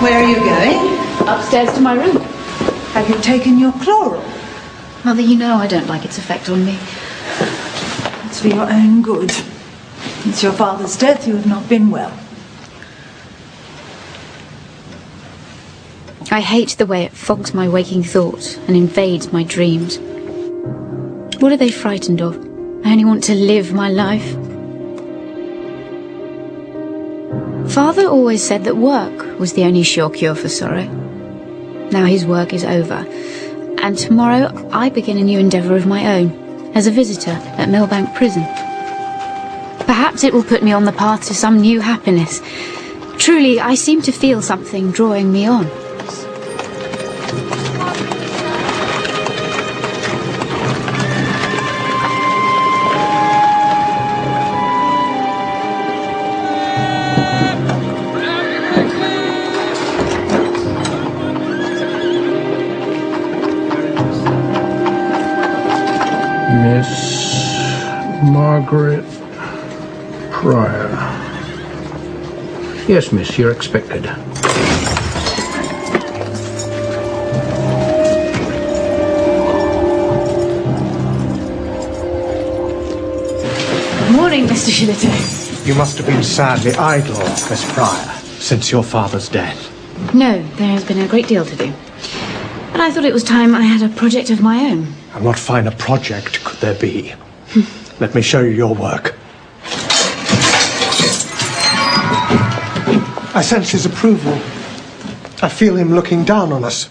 Where are you going? Upstairs to my room. Have you taken your chloral? Mother, you know I don't like its effect on me. It's for your own good. Since your father's death, you have not been well. I hate the way it fogs my waking thoughts and invades my dreams. What are they frightened of? I only want to live my life. Father always said that work was the only sure cure for sorrow. Now his work is over, and tomorrow I begin a new endeavour of my own, as a visitor at Millbank Prison. Perhaps it will put me on the path to some new happiness. Truly, I seem to feel something drawing me on. Miss Margaret Pryor. Yes, miss, you're expected. Good morning, Mr. Shillito. You must have been sadly idle, Miss Pryor, since your father's death. No, there has been a great deal to do. But I thought it was time I had a project of my own. And what finer project could there be? Let me show you your work. I sense his approval. I feel him looking down on us.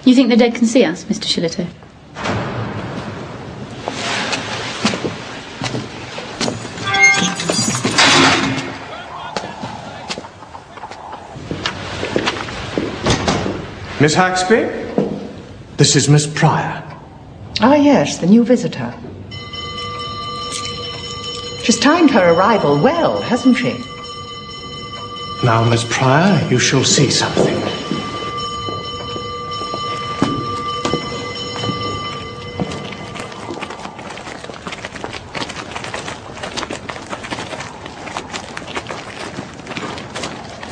You think the dead can see us, Mr. Shillito? Miss Haxby, this is Miss Pryor. Ah, yes, the new visitor. She's timed her arrival well, hasn't she? Now, Miss Pryor, you shall see something.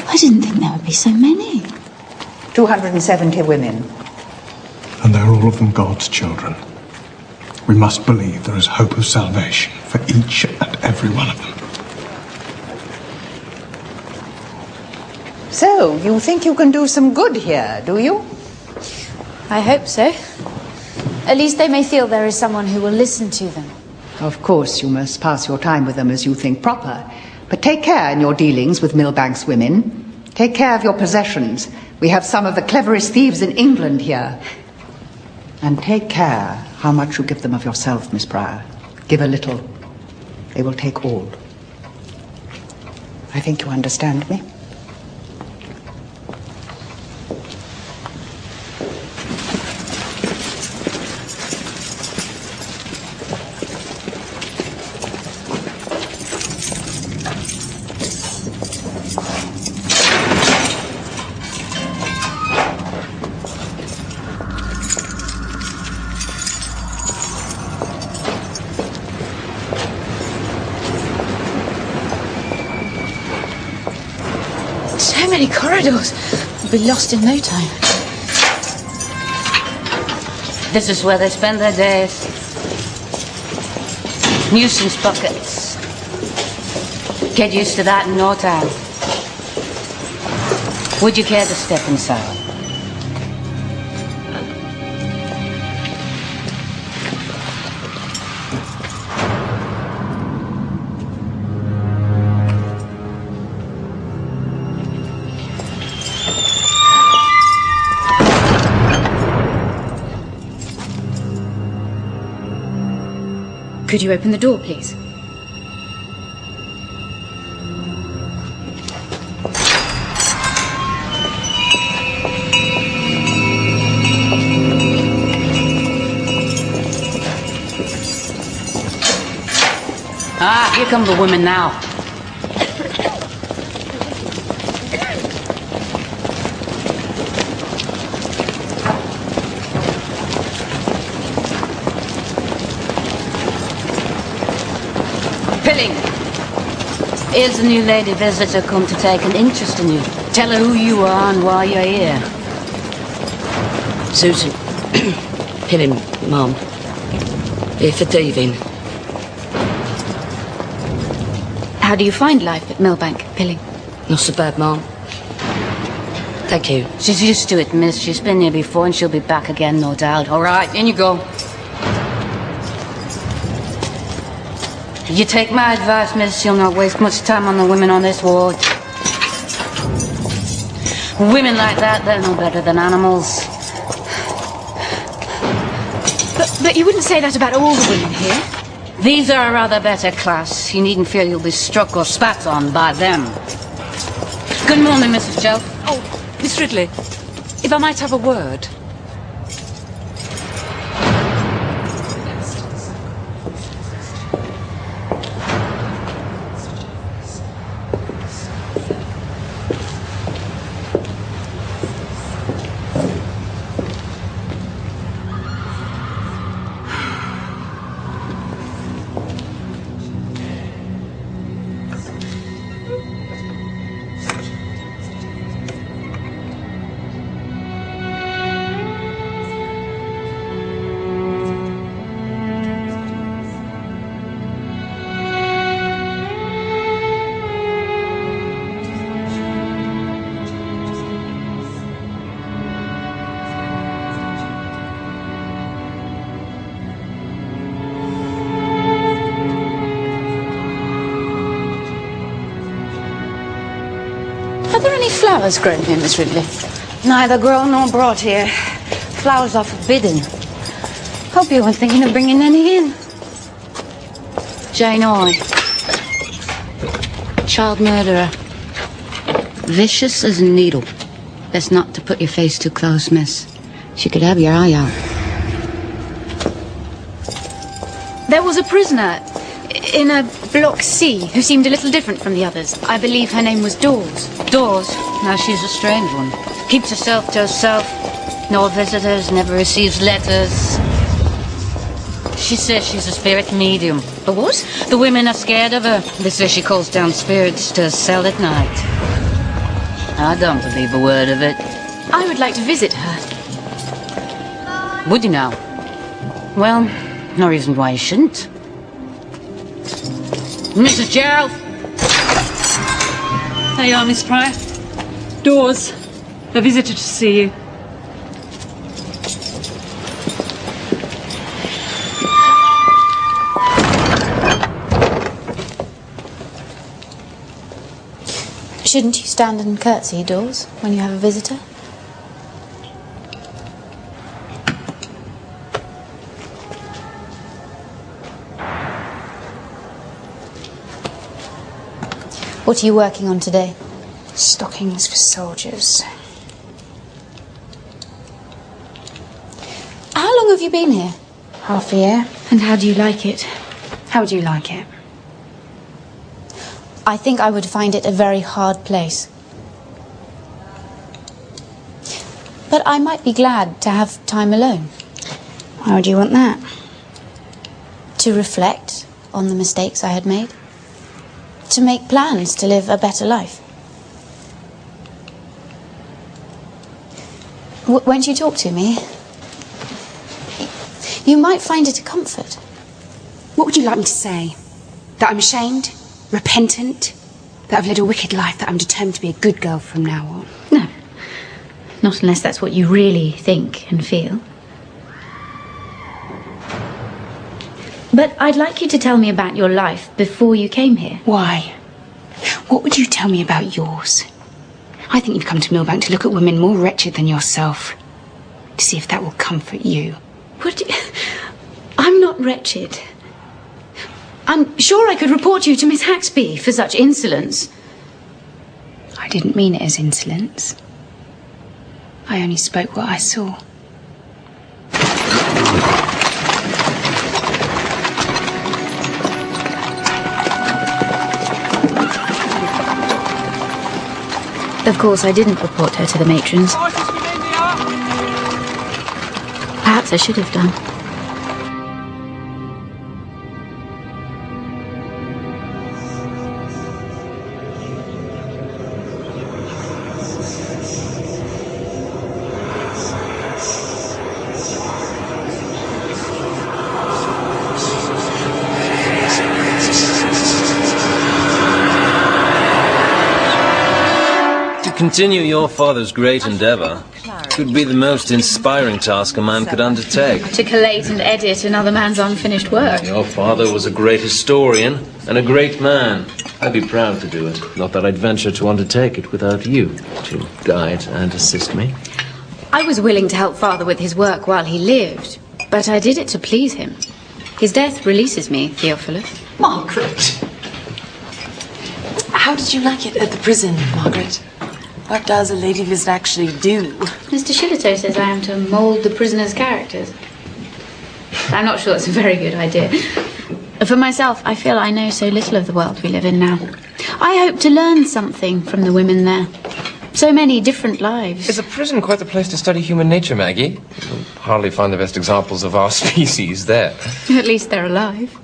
I didn't think there would be so many. 270 women. And they're all of them God's children. We must believe there is hope of salvation for each and every one of them. So, you think you can do some good here, do you? I hope so. At least they may feel there is someone who will listen to them. Of course, you must pass your time with them as you think proper. But take care in your dealings with Millbank's women. Take care of your possessions. We have some of the cleverest thieves in England here. And take care how much you give them of yourself, Miss Pryor. Give a little. They will take all. I think you understand me. So many corridors. We'll be lost in no time. This is where they spend their days. Nuisance buckets. Get used to that in no time. Would you care to step inside? Could you open the door, please? Ah, here come the women now. Pilling. Here's a new lady visitor come to take an interest in you. Tell her who you are and why you're here. Susan. Pilling, Mum. Here for thieving. How do you find life at Millbank, Pilling? Not so bad, Mum. Thank you. She's used to it, miss. She's been here before and she'll be back again, no doubt. All right, in you go. You take my advice, miss. You'll not waste much time on the women on this ward. Women like that, they're no better than animals. But you wouldn't say that about all the women here. These are a rather better class. You needn't fear you'll be struck or spat on by them. Good morning, Mrs. Jelf. Oh, Miss Ridley, if I might have a word. Are there any flowers grown here, Miss Ridley? Neither grown nor brought here. Flowers are forbidden. Hope you weren't thinking of bringing any in. Jane Oy. Child murderer. Vicious as a needle. Best not to put your face too close, miss. She could have your eye out. There was a prisoner in a Block C who seemed a little different from the others. I believe her name was Dawes. Dawes? Now she's a strange one. Keeps herself to herself. No visitors, never receives letters. She says she's a spirit medium. A what? The women are scared of her. They say she calls down spirits to sell at night. I don't believe a word of it. I would like to visit her. Would you now? Well, no reason why you shouldn't. Mrs. Gerald! There you are, Miss Pryor. Dawes, a visitor to see you. Shouldn't you stand and curtsy, Dawes, when you have a visitor? What are you working on today? Stockings for soldiers. How long have you been here? Half a year. And how do you like it? How would you like it? I think I would find it a very hard place. But I might be glad to have time alone. Why would you want that? To reflect on the mistakes I had made. To make plans to live a better life. Won't you talk to me? You might find it a comfort. What would you like me to say? That I'm ashamed? Repentant? That I've led a wicked life, that I'm determined to be a good girl from now on? No. Not unless that's what you really think and feel. But I'd like you to tell me about your life before you came here. Why? What would you tell me about yours? I think you've come to Millbank to look at women more wretched than yourself. To see if that will comfort you. I'm not wretched. I'm sure I could report you to Miss Haxby for such insolence. I didn't mean it as insolence. I only spoke what I saw. Of course, I didn't report her to the matrons. Perhaps I should have done. continue your father's great endeavour could be the most inspiring task a man could undertake. To collate and edit another man's unfinished work. Your father was a great historian and a great man. I'd be proud to do it. Not that I'd venture to undertake it without you to guide and assist me. I was willing to help Father with his work while he lived, but I did it to please him. His death releases me, Theophilus. Margaret! How did you like it at the prison, Margaret? What does a lady visit actually do? Mr. Shillito says I am to mould the prisoners' characters. I'm not sure it's a very good idea. For myself, I feel I know so little of the world we live in now. I hope to learn something from the women there. So many different lives. Is a prison quite the place to study human nature, Maggie? You'll hardly find the best examples of our species there. At least they're alive.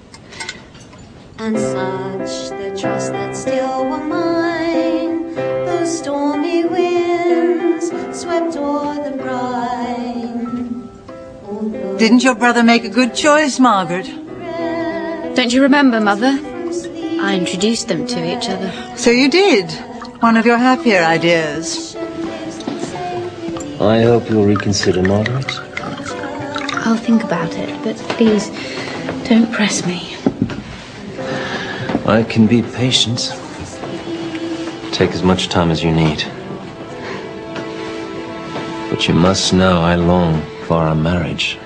And such the trust that still were mine, the stormy winds swept o'er the brine. Didn't your brother make a good choice, Margaret? Don't you remember, Mother? I introduced them to each other. So you did. One of your happier ideas. I hope you'll reconsider, Margaret. I'll think about it, but please, don't press me. I can be patient. Take as much time as you need. But you must know I long for our marriage.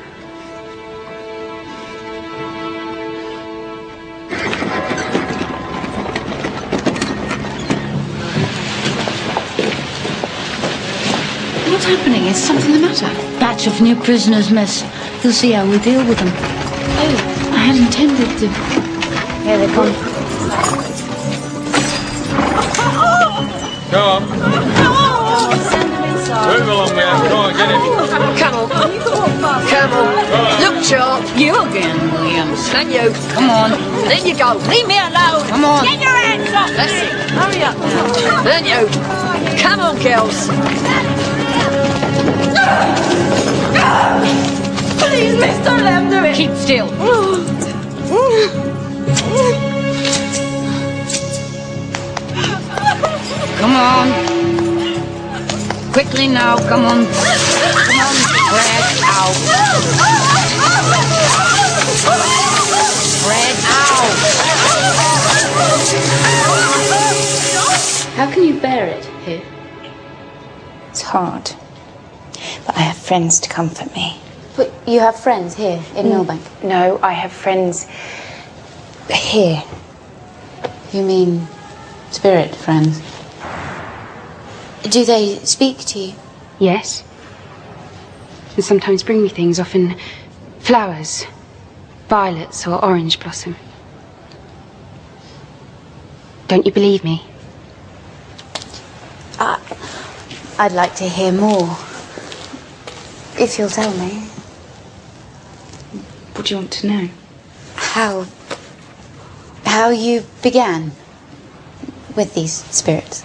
What's happening? Is something the matter? Batch of new prisoners, miss. You'll see how we deal with them. Oh, I had intended to... Here they come. Come on. Move along there. Come on, get in. Come on. Come on. Look sharp. You again, Williams. And you. Come on. There you go. Leave me alone. Come on. Get your hands up. That's it. Hurry up now. Then you. Come on, girls. Please, miss, don't let him do it. Keep still. Come on. Quickly now, come on. Come on, spread out. Spread out. How can you bear it here? It's hard. But I have friends to comfort me. But you have friends here in Millbank? No, I have friends here. You mean spirit friends? Do they speak to you? Yes. And sometimes bring me things, often flowers, violets or orange blossom. Don't you believe me? I'd like to hear more. If you'll tell me. What do you want to know? How you began with these spirits.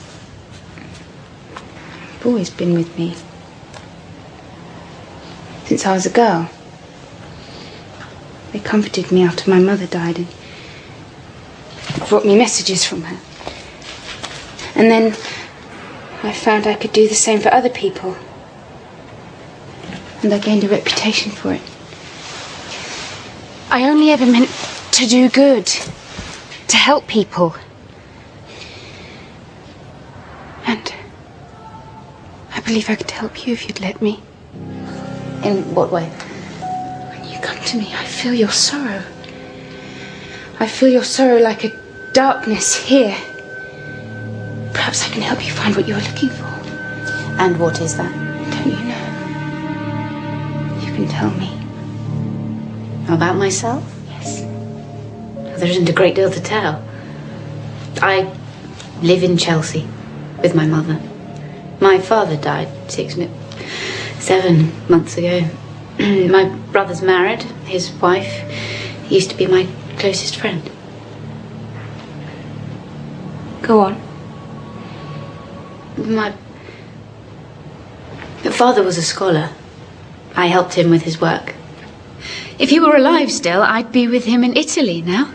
They've always been with me. Since I was a girl. They comforted me after my mother died and brought me messages from her. And then I found I could do the same for other people. And I gained a reputation for it. I only ever meant to do good, to help people. And I believe I could help you if you'd let me. In what way? When you come to me, I feel your sorrow. I feel your sorrow like a darkness here. Perhaps I can help you find what you're looking for. And what is that? Don't you know? You can tell me. About myself? Yes. There isn't a great deal to tell. I live in Chelsea with my mother. My father died 7 months ago. My brother's married. His wife used to be my closest friend. Go on. My father was a scholar. I helped him with his work. If he were alive still, I'd be with him in Italy now.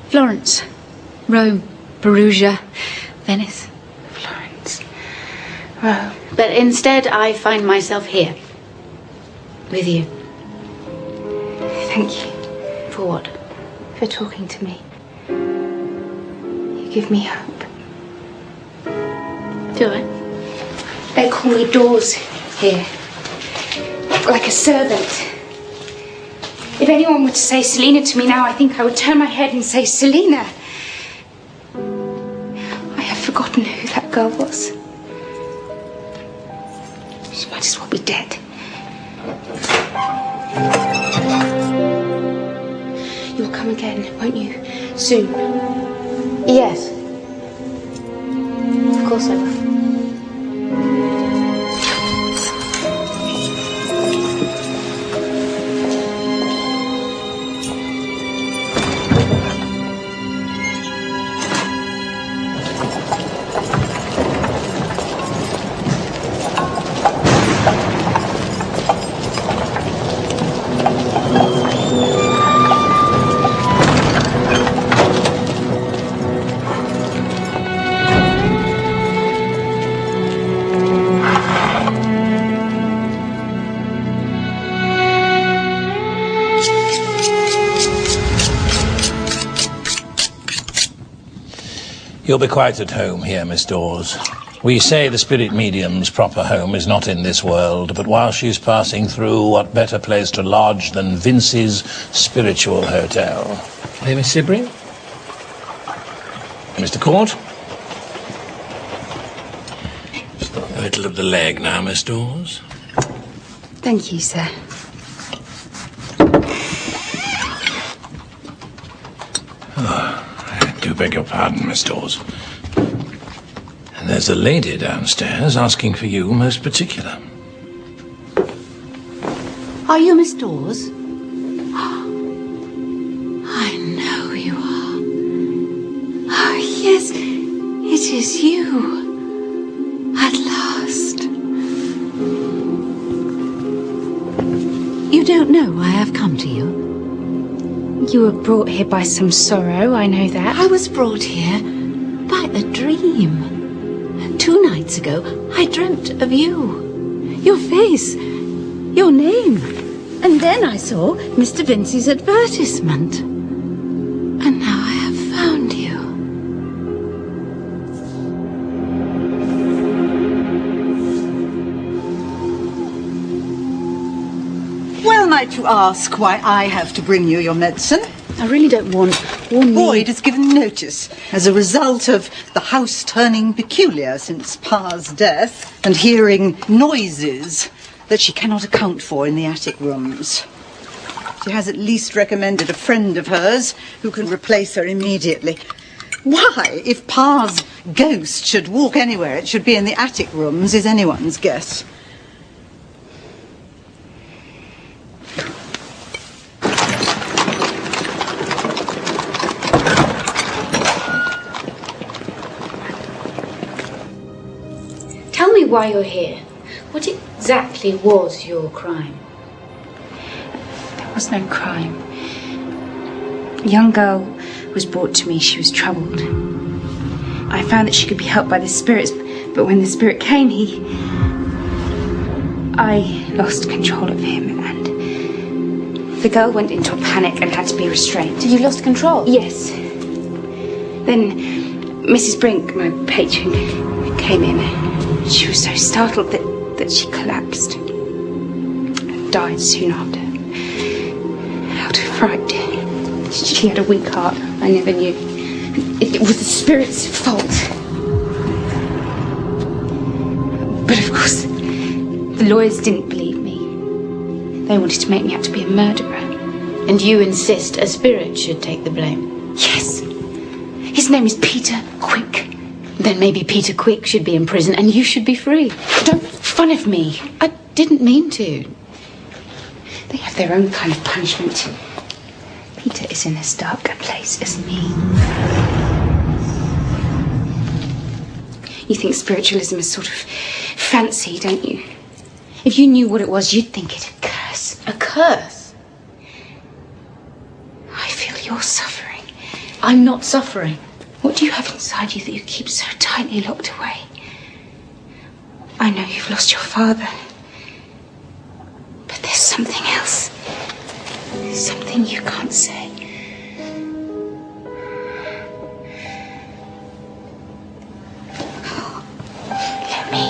Florence, Rome, Perugia, Venice. Florence. Oh. But instead, I find myself here. With you. Thank you. For what? For talking to me. You give me hope. Do I? They call me Doors here. Like a servant. If anyone were to say Selina to me now, I think I would turn my head and say, Selina. I have forgotten who that girl was. She might as well be dead. You'll come again, won't you? Soon. Yes. Of course I will. You'll be quite at home here, Miss Dawes. We say the spirit medium's proper home is not in this world, but while she's passing through, what better place to lodge than Vince's Spiritual Hotel? Hey, Miss Sibry? Mr. Court? A little of the leg now, Miss Dawes. Thank you, sir. I do beg your pardon, Miss Dawes. And there's a lady downstairs asking for you most particular. Are you Miss Dawes? I know you are. Oh, yes, it is you. At last. You don't know why I've come to you? You were brought here by some sorrow, I know that. I was brought here by a dream. 2 nights ago, I dreamt of you. Your face, your name. And then I saw Mr. Vincey's advertisement. And now I have found you. Well, might you ask why I have to bring you your medicine? I really don't want one. Boyd has given notice as a result of the house turning peculiar since Pa's death and hearing noises that she cannot account for in the attic rooms. She has at least recommended a friend of hers who can replace her immediately. Why, if Pa's ghost should walk anywhere, it should be in the attic rooms, is anyone's guess. Tell me why you're here. What exactly was your crime? There was no crime. A young girl was brought to me. She was troubled. I found that she could be helped by the spirits, but when the spirit came, I lost control of him, and the girl went into a panic and had to be restrained. You lost control? Yes. Then Mrs. Brink, my patron, came in. She was so startled that she collapsed and died soon after. Out of fright. She had a weak heart. I never knew. It was the spirit's fault. But of course, the lawyers didn't believe me. They wanted to make me out to be a murderer. And you insist a spirit should take the blame? Yes. His name is Peter Quick. Then maybe Peter Quick should be in prison and you should be free. Don't make fun of me. I didn't mean to. They have their own kind of punishment. Peter is in as dark a place as me. You think spiritualism is sort of fancy, don't you? If you knew what it was, you'd think it a curse. A curse? I feel you're suffering. I'm not suffering. What do you have inside you that you keep so tightly locked away? I know you've lost your father. But there's something else. Something you can't say. Let me.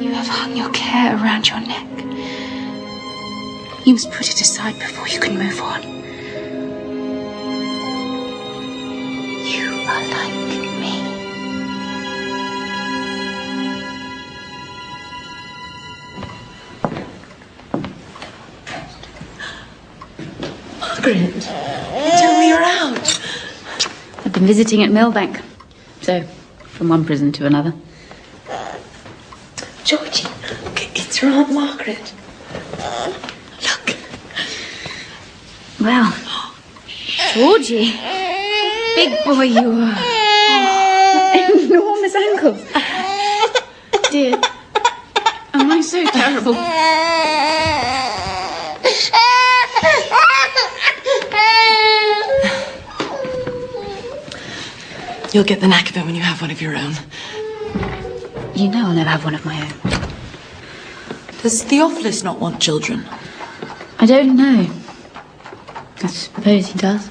You have hung your care around your neck. You must put it aside before you can move on. You are like me. Margaret, tell me you're out. I've been visiting at Millbank. So, from one prison to another. Georgie, it's your Aunt Margaret. Look. Well, Georgie, big boy you are. Oh, enormous ankles. Dear, am I so terrible? You'll get the knack of it when you have one of your own. You know I'll never have one of my own. Does Theophilus not want children? I don't know. I suppose he does.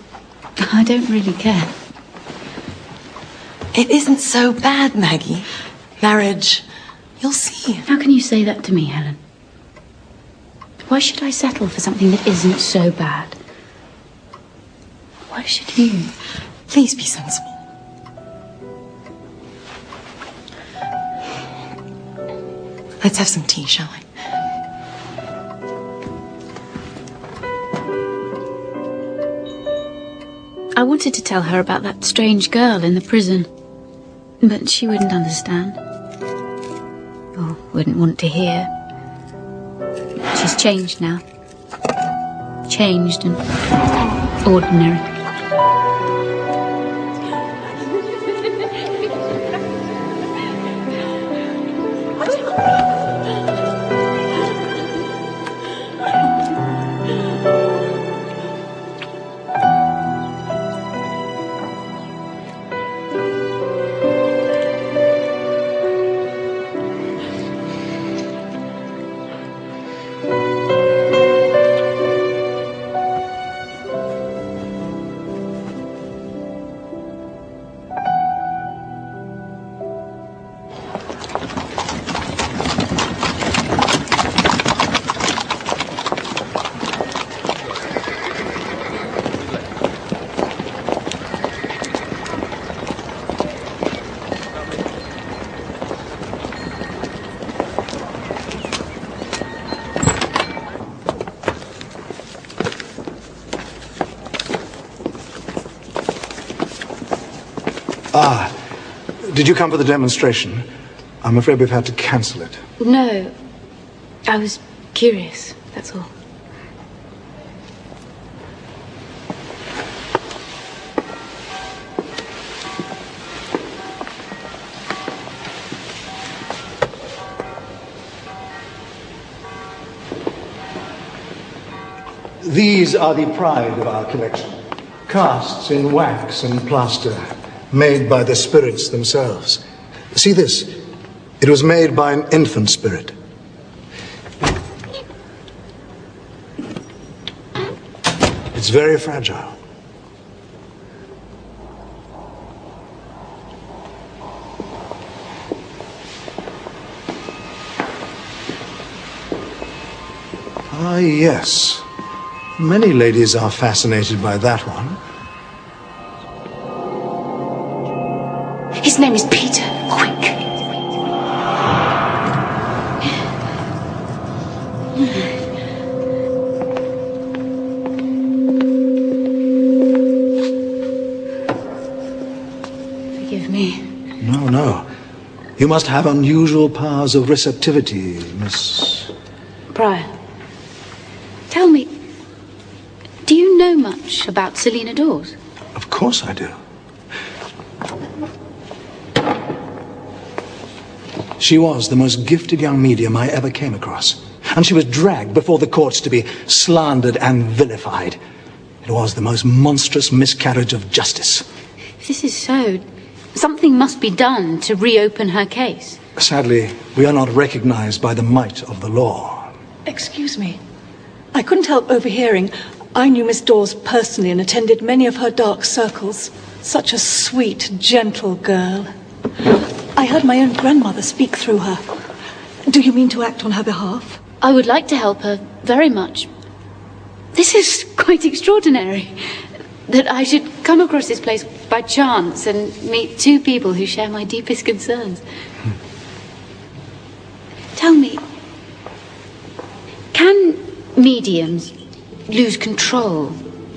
I don't really care. It isn't so bad, Maggie. Marriage, you'll see. How can you say that to me, Helen? Why should I settle for something that isn't so bad? Why should you? Please be sensible. Let's have some tea, shall we? I wanted to tell her about that strange girl in the prison, but she wouldn't understand. Or wouldn't want to hear. She's changed now. Changed and ordinary. Ah, did you come for the demonstration? I'm afraid we've had to cancel it. No, I was curious, that's all. These are the pride of our collection. Casts in wax and plaster, made by the spirits themselves. See this? It was made by an infant spirit. It's very fragile. Ah, yes. Many ladies are fascinated by that one. His name is Peter. Quick. Forgive me. No, no. You must have unusual powers of receptivity, Miss... Prior, tell me, do you know much about Selina Dawes? Of course I do. She was the most gifted young medium I ever came across. And she was dragged before the courts to be slandered and vilified. It was the most monstrous miscarriage of justice. If this is so, something must be done to reopen her case. Sadly, we are not recognized by the might of the law. Excuse me. I couldn't help overhearing. I knew Miss Dawes personally and attended many of her dark circles. Such a sweet, gentle girl. I heard my own grandmother speak through her. Do you mean to act on her behalf? I would like to help her very much. This is quite extraordinary. That I should come across this place by chance and meet two people who share my deepest concerns. Tell me, can mediums lose control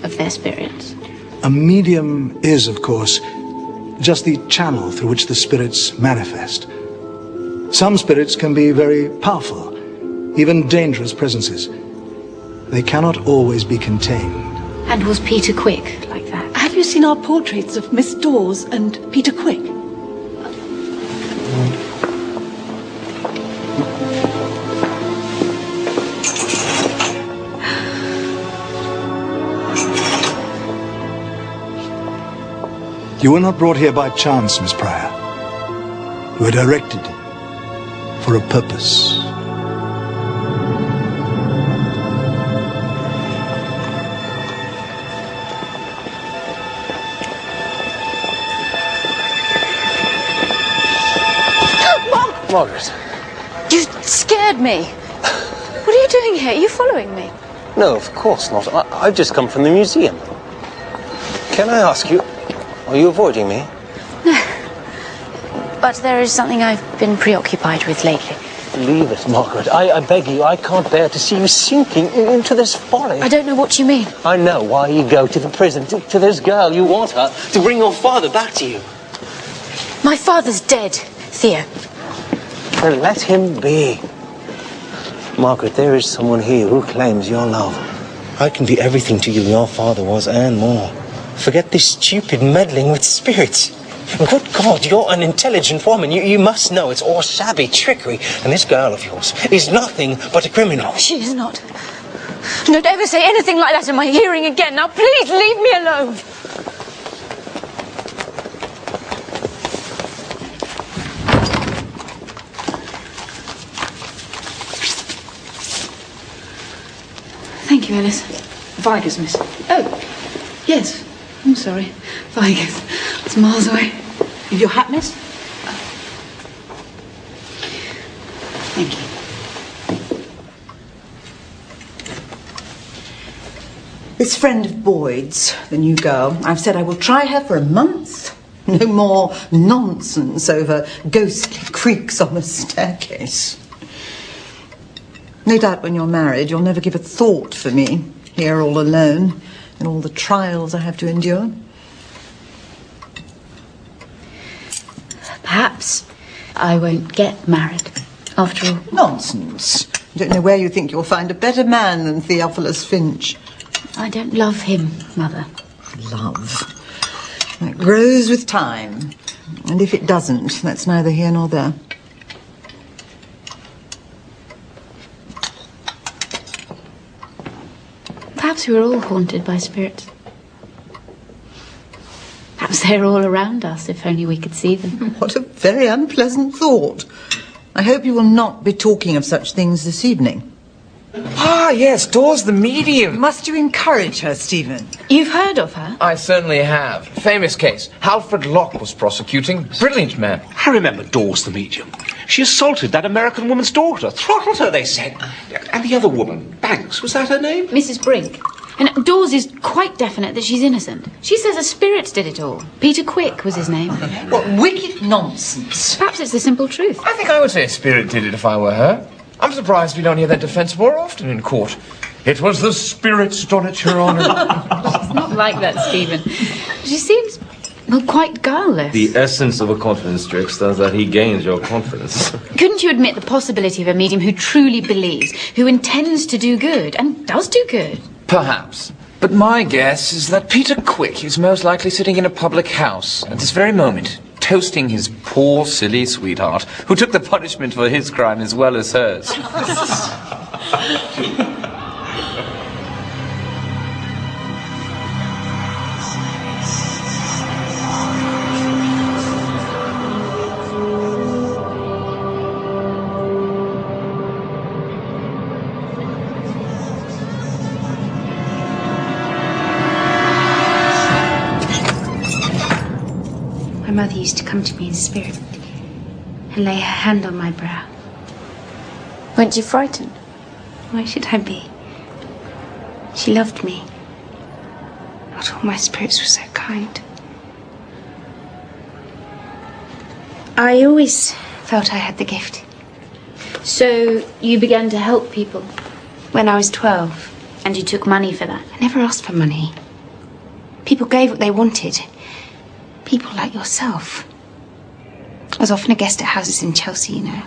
of their spirits? A medium is, of course, just the channel through which the spirits manifest. Some spirits can be very powerful, even dangerous presences. They cannot always be contained. And was Peter Quick like that? Have you seen our portraits of Miss Dawes and Peter Quick? You were not brought here by chance, Miss Pryor. You were directed for a purpose. Margaret. You scared me. What are you doing here? Are you following me? No, of course not. I've just come from the museum. Can I ask you, are you avoiding me? But there is something I've been preoccupied with lately. Leave it, Margaret. I beg you, I can't bear to see you sinking into this folly. I don't know what you mean. I know why you go to the prison, to this girl. You want her to bring your father back to you. My father's dead, Theo. Then let him be. Margaret, there is someone here who claims your love. I can be everything to you your father was and more. Forget this stupid meddling with spirits. Good God, you're an intelligent woman. You must know it's all shabby trickery. And this girl of yours is nothing but a criminal. She is not. Don't ever say anything like that in my hearing again. Now, please leave me alone. Thank you, Alice. Vigors, miss. Oh, yes. I'm sorry. Vigors. It's miles away. Your hat, miss? Thank you. This friend of Boyd's, the new girl, I've said I will try her for a month. No more nonsense over ghostly creaks on the staircase. No doubt when you're married, you'll never give a thought for me, here all alone, and all the trials I have to endure. Perhaps I won't get married, after all. Nonsense. I don't know where you think you'll find a better man than Theophilus Finch. I don't love him, Mother. Love. That grows with time. And if it doesn't, that's neither here nor there. Perhaps we're all haunted by spirits. Perhaps they're all around us, if only we could see them. What a very unpleasant thought. I hope you will not be talking of such things this evening. Ah, yes, Dawes the medium. Must you encourage her, Stephen? You've heard of her? I certainly have. Famous case. Alfred Locke was prosecuting. Brilliant man. I remember Dawes the medium. She assaulted that American woman's daughter. Throttled her, they said. And the other woman, Banks, was that her name? Mrs. Brink. And Dawes is quite definite that she's innocent. She says a spirit did it all. Peter Quick was his name. What wicked nonsense. Perhaps it's the simple truth. I think I would say a spirit did it if I were her. I'm surprised we don't hear that defence more often in court. It was the spirit's done it, Your Honour. She's not like that, Stephen. She seems, well, quite guileless. The essence of a confidence trickster is that he gains your confidence. Couldn't you admit the possibility of a medium who truly believes, who intends to do good, and does do good? Perhaps. But my guess is that Peter Quick is most likely sitting in a public house at this very moment, toasting his poor, silly sweetheart, who took the punishment for his crime as well as hers. My mother used to come to me in spirit and lay her hand on my brow. Weren't you frightened? Why should I be? She loved me. Not all my spirits were so kind. I always felt I had the gift. So you began to help people? When I was 12. And you took money for that? I never asked for money. People gave what they wanted. People like yourself. I was often a guest at houses in Chelsea, you know.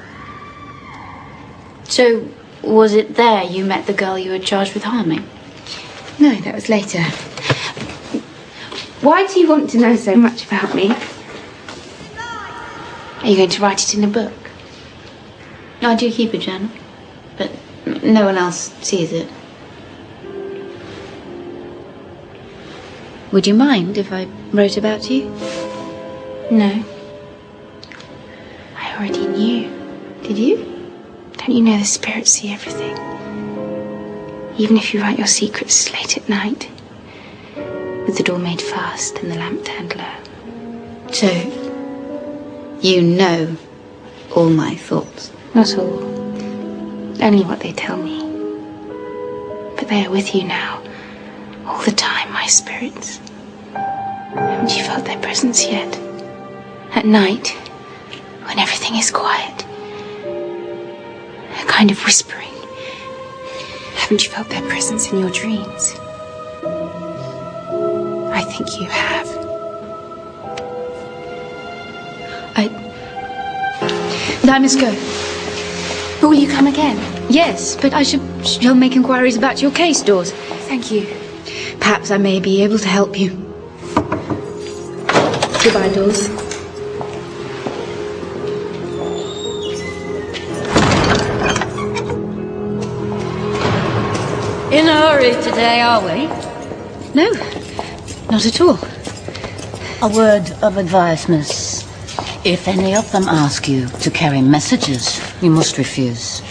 So, was it there you met the girl you were charged with harming? No, that was later. Why do you want to know so much about me? Are you going to write it in a book? I do keep a journal, but no one else sees it. Would you mind if I wrote about you? No. I already knew. Did you? Don't you know the spirits see everything? Even if you write your secrets late at night, with the door made fast and the lamp turned low. So, you know all my thoughts? Not all. Only what they tell me. But they are with you now. All the time, my spirits. Haven't you felt their presence yet? At night, when everything is quiet. A kind of whispering. Haven't you felt their presence in your dreams? I think you have. I must go. But will you come again? Yes, but I shall make inquiries about your case, Dawes. Thank you. Perhaps I may be able to help you. Goodbye, Dawes. In a hurry today, are we? No, not at all. A word of advice, miss. If any of them ask you to carry messages, you must refuse.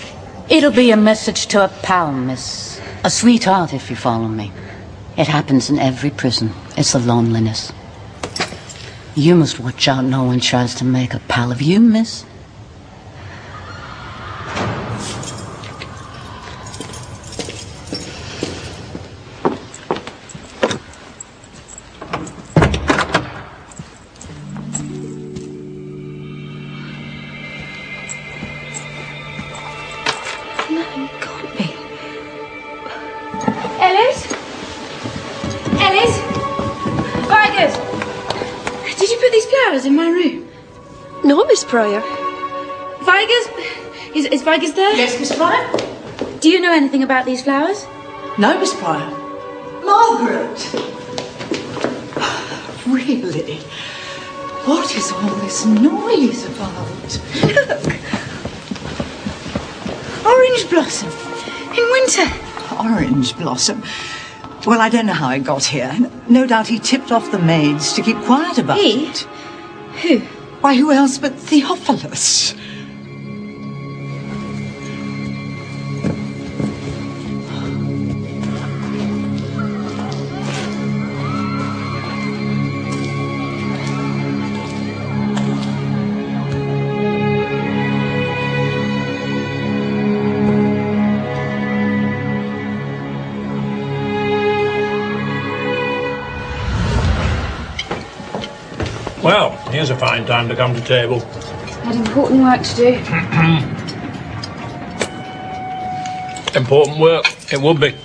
It'll be a message to a pal, miss. A sweetheart, if you follow me. It happens in every prison. It's the loneliness. You must watch out no one tries to make a pal of you, miss. In my room? No, Miss Pryor. Vigors? Is Vigors there? Yes, Miss Pryor? Do you know anything about these flowers? No, Miss Pryor. Margaret! Really? What is all this noise about? Look! Orange blossom. In winter. Orange blossom. Well, I don't know how it got here. No doubt he tipped off the maids to keep quiet about it. Who? Why, who else but Theophilus? Well, here's a fine time to come to table. Had important work to do. Important work, it would be.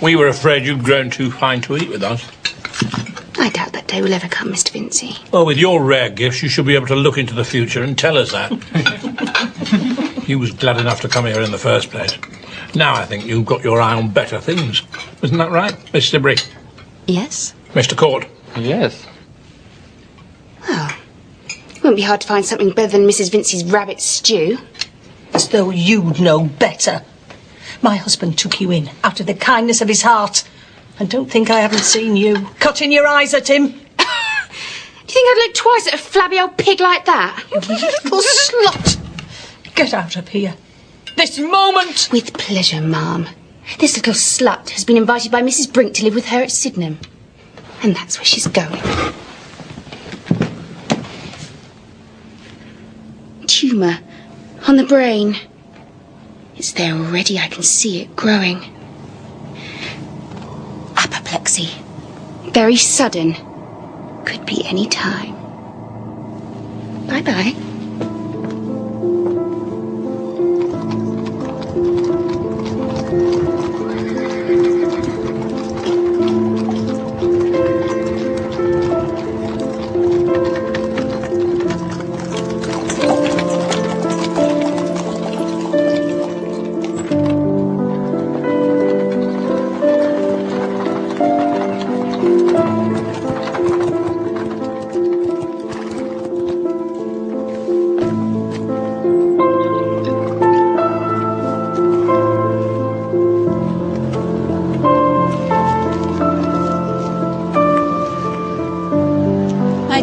We were afraid you'd grown too fine to eat with us. I doubt that day will ever come, Mr. Vincey. Well, with your rare gifts, you should be able to look into the future and tell us that. You was glad enough to come here in the first place. Now I think you've got your eye on better things. Isn't that right, Miss Sibrey? Yes. Mr. Court? Yes. Well, it won't be hard to find something better than Mrs. Vincey's rabbit stew. As though you'd know better. My husband took you in out of the kindness of his heart. And don't think I haven't seen you cutting your eyes at him. Do you think I'd look twice at a flabby old pig like that? You little slut! Get out of here. This moment! With pleasure, ma'am. This little slut has been invited by Mrs. Brink to live with her at Sydenham. And that's where she's going. tumour on the brain. It's there already, I can see it growing. Apoplexy. Very sudden. Could be any time. Bye-bye.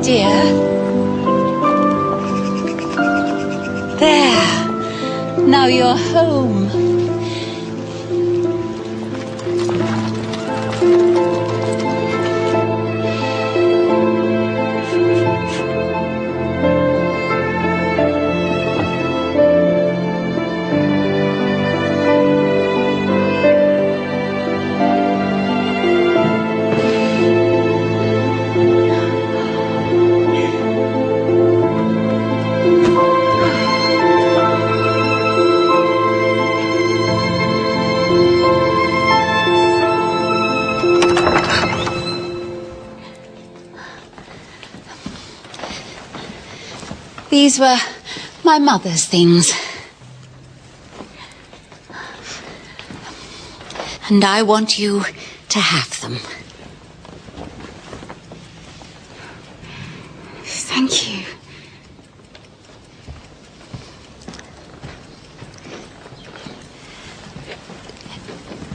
Dear. There. Now you're home. These were my mother's things. And I want you to have them. Thank you.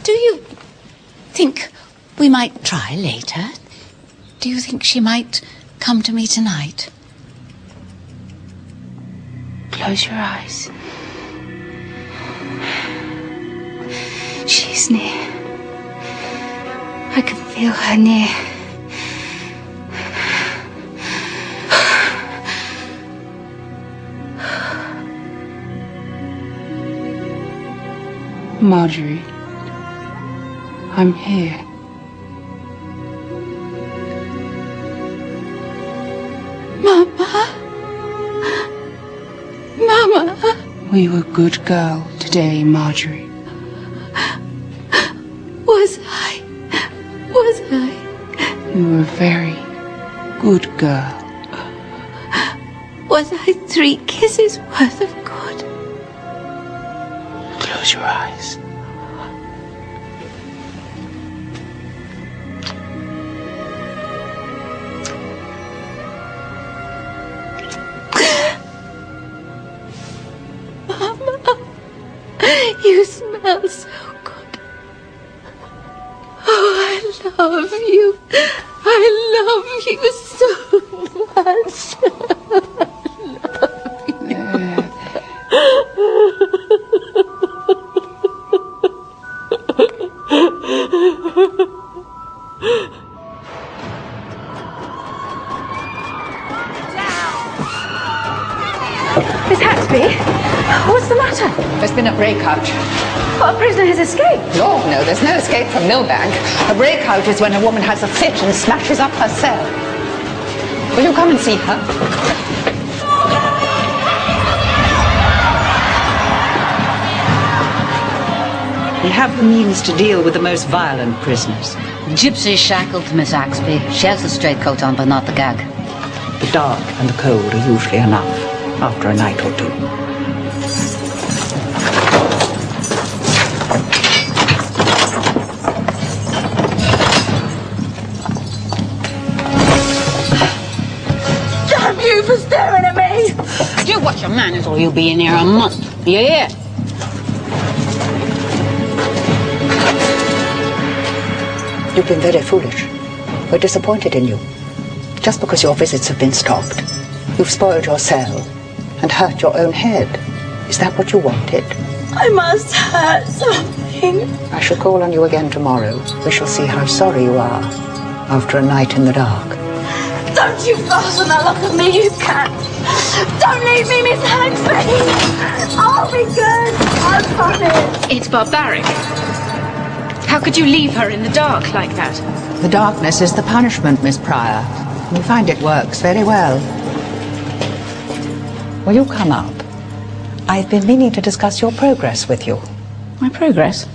Do you think we might try later? Do you think she might come to me tonight? Close your eyes. She's near. I can feel her near. Marjorie, I'm here. Mama? Mama? Were you a good girl today, Marjorie? Was I? Was I? You were a very good girl. Was I 3 kisses worth of good? Close your eyes. You smell so good. Oh, I love you. I love you so much. Miss Hatsby, what's the matter? There's been a breakout. What, a prisoner has escaped? Lord, no, there's no escape from Millbank. A breakout is when a woman has a fit and smashes up her cell. Will you come and see her? We have the means to deal with the most violent prisoners. Gypsy's shackled, Miss Axby. She has the straight coat on, but not the gag. The dark and the cold are usually enough after a night or two. Damn you for staring at me! Do watch your manners or you'll be in here a month. You hear? You've been very foolish. We're disappointed in you. Just because your visits have been stopped, you've spoiled your cell and hurt your own head. Is that what you wanted? I must hurt something. I shall call on you again tomorrow. We shall see how sorry you are after a night in the dark. Don't Don't you fasten that lock of me, you can. Don't leave me, Miss Hagsby. I'll be good. I promise. It's barbaric. How could you leave her in the dark like that? The darkness is the punishment, Miss Pryor. We find it works very well. Will you come up? I've been meaning to discuss your progress with you. My progress?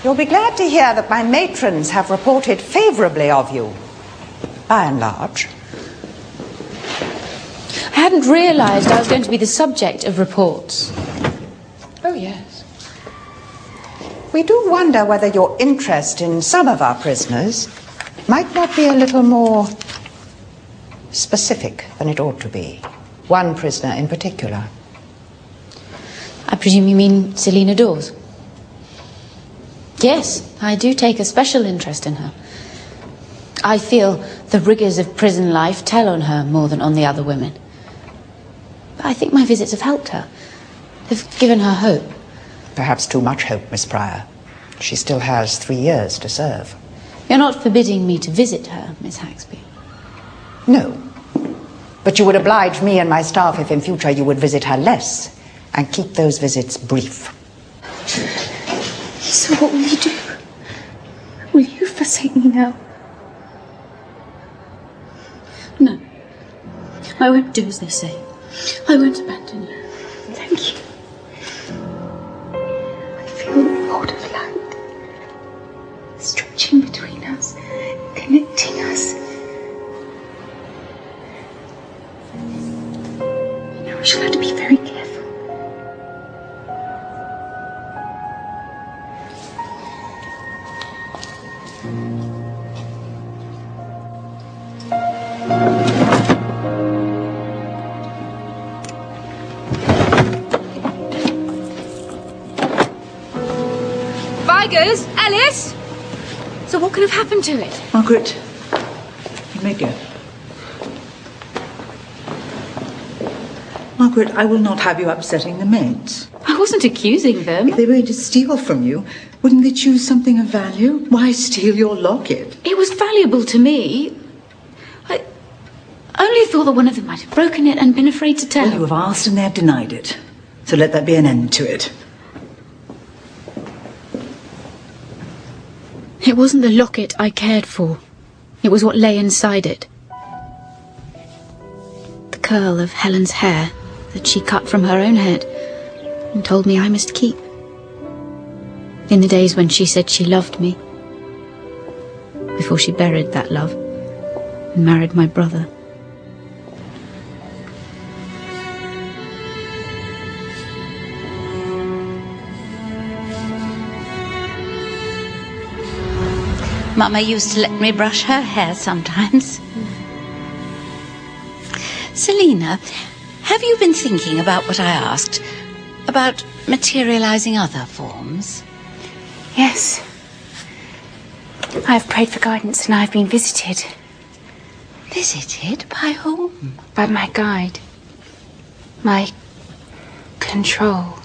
You'll be glad to hear that my matrons have reported favourably of you, by and large. I hadn't realised I was going to be the subject of reports. Oh, yes. We do wonder whether your interest in some of our prisoners might not be a little more specific than it ought to be. One prisoner in particular. I presume you mean Selina Dawes? Yes, I do take a special interest in her. I feel the rigours of prison life tell on her more than on the other women. But I think my visits have helped her. They've given her hope. Perhaps too much hope, Miss Pryor. She still has 3 years to serve. You're not forbidding me to visit her, Miss Hagsby? No. But you would oblige me and my staff if in future you would visit her less and keep those visits brief. So what will you do? Will you forsake me now? No. I won't do as they say. I won't abandon you. Thank you. I feel a rod of light stretching between us, connecting us. Now I shall have to be very careful. Vigors, Alice! So what could have happened to it? Margaret, you may go. Margaret, I will not have you upsetting the maids. I wasn't accusing them. If they were to steal from you, wouldn't they choose something of value? Why steal your locket? It was valuable to me. I only thought that one of them might have broken it and been afraid to tell. Well, you have asked and they have denied it. So let that be an end to it. It wasn't the locket I cared for. It was what lay inside it. The curl of Helen's hair that she cut from her own head and told me I must keep. In the days when she said she loved me, before she buried that love and married my brother. Mama used to let me brush her hair sometimes. Selina, have you been thinking about what I asked? About materializing other forms? Yes. I have prayed for guidance and I have been visited. Visited? By whom? By my guide. My control.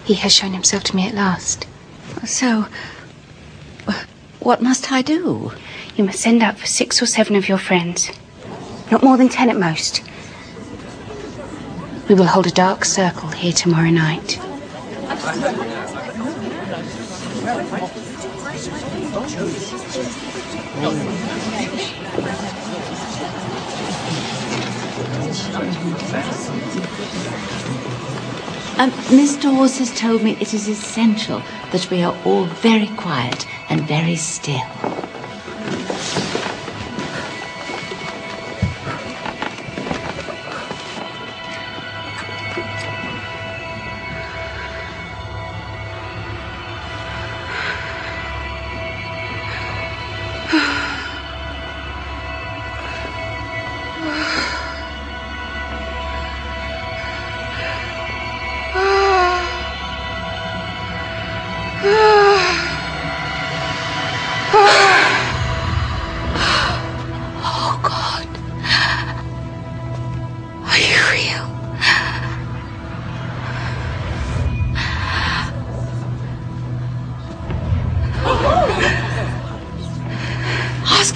He has shown himself to me at last. So, what must I do? You must send out for 6 or 7 of your friends. Not more than 10 at most. We will hold a dark circle here tomorrow night. Miss Dawes has told me it is essential that we are all very quiet and very still.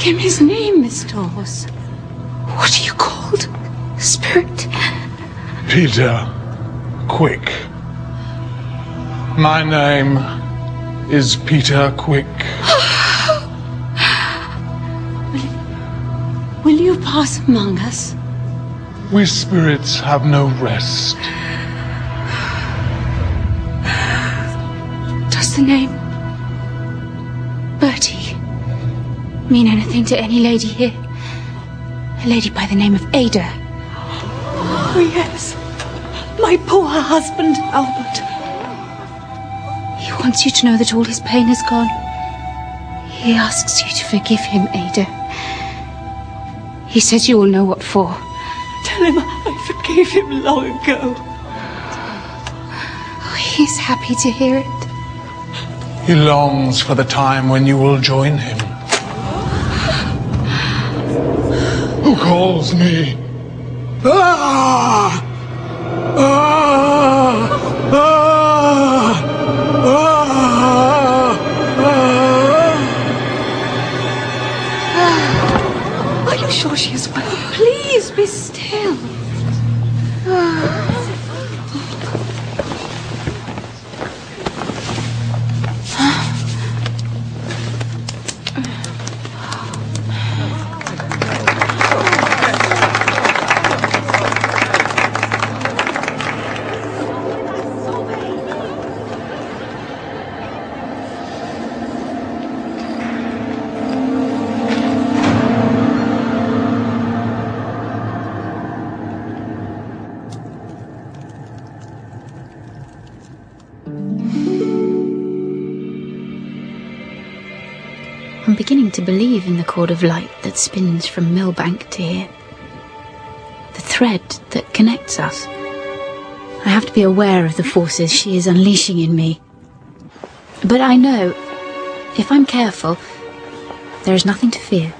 him his name, Miss Dawes. What are you called? Spirit? Peter Quick. My name is Peter Quick. Will you pass among us? We spirits have no rest. Does the name Bertie mean anything to any lady here? A lady by the name of Ada. Oh, yes. My poor husband, Albert. He wants you to know that all his pain is gone. He asks you to forgive him, Ada. He says you will know what for. Tell him I forgave him long ago. Oh, he's happy to hear it. He longs for the time when you will join him. Who calls me? Ah! Ah! Ah! Are you sure she is well? Please be still. I'm beginning to believe in the cord of light that spins from Millbank to here. The thread that connects us. I have to be aware of the forces she is unleashing in me. But I know, if I'm careful, there is nothing to fear.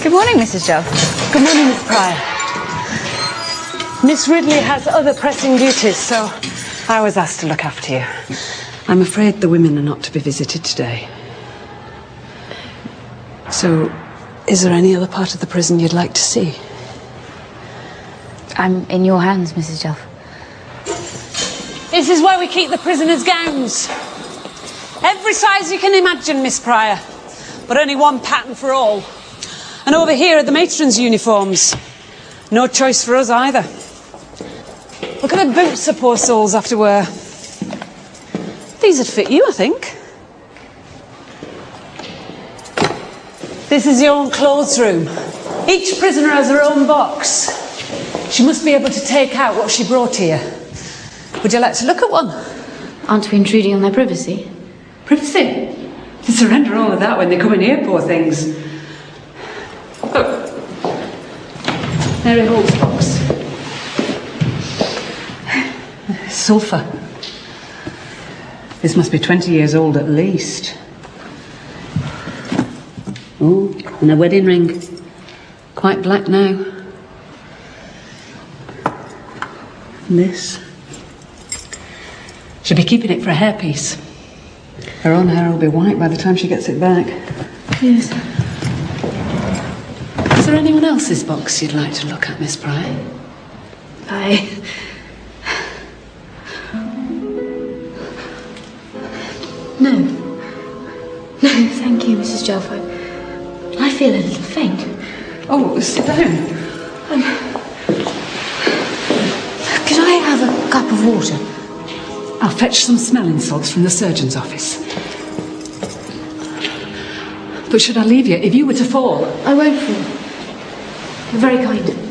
Good morning, Mrs. Joe. Good morning, Miss Pryor. Miss Ridley has other pressing duties, so I was asked to look after you. I'm afraid the women are not to be visited today. So, is there any other part of the prison you'd like to see? I'm in your hands, Mrs. Jelf. This is where we keep the prisoners' gowns. Every size you can imagine, Miss Pryor, but only one pattern for all. And over here are the matrons' uniforms. No choice for us either. Look at the boots the poor souls have to wear. These would fit you, I think. This is your own clothes room. Each prisoner has her own box. She must be able to take out what she brought here. Would you like to look at one? Aren't we intruding on their privacy? Privacy? You surrender all of that when they come in here, poor things. Oh. Mary Holt's box. Sulphur. This must be 20 years old at least. Oh, and a wedding ring. Quite black now. And this. She'll be keeping it for a hairpiece. Her own hair will be white by the time she gets it back. Yes. Is there anyone else's box you'd like to look at, Miss Pryor? No. No, thank you, Mrs. Jelf. I feel a little faint. Oh, sit down. Could I have a cup of water? I'll fetch some smelling salts from the surgeon's office. But should I leave you if you were to fall? I won't fall. You're very kind.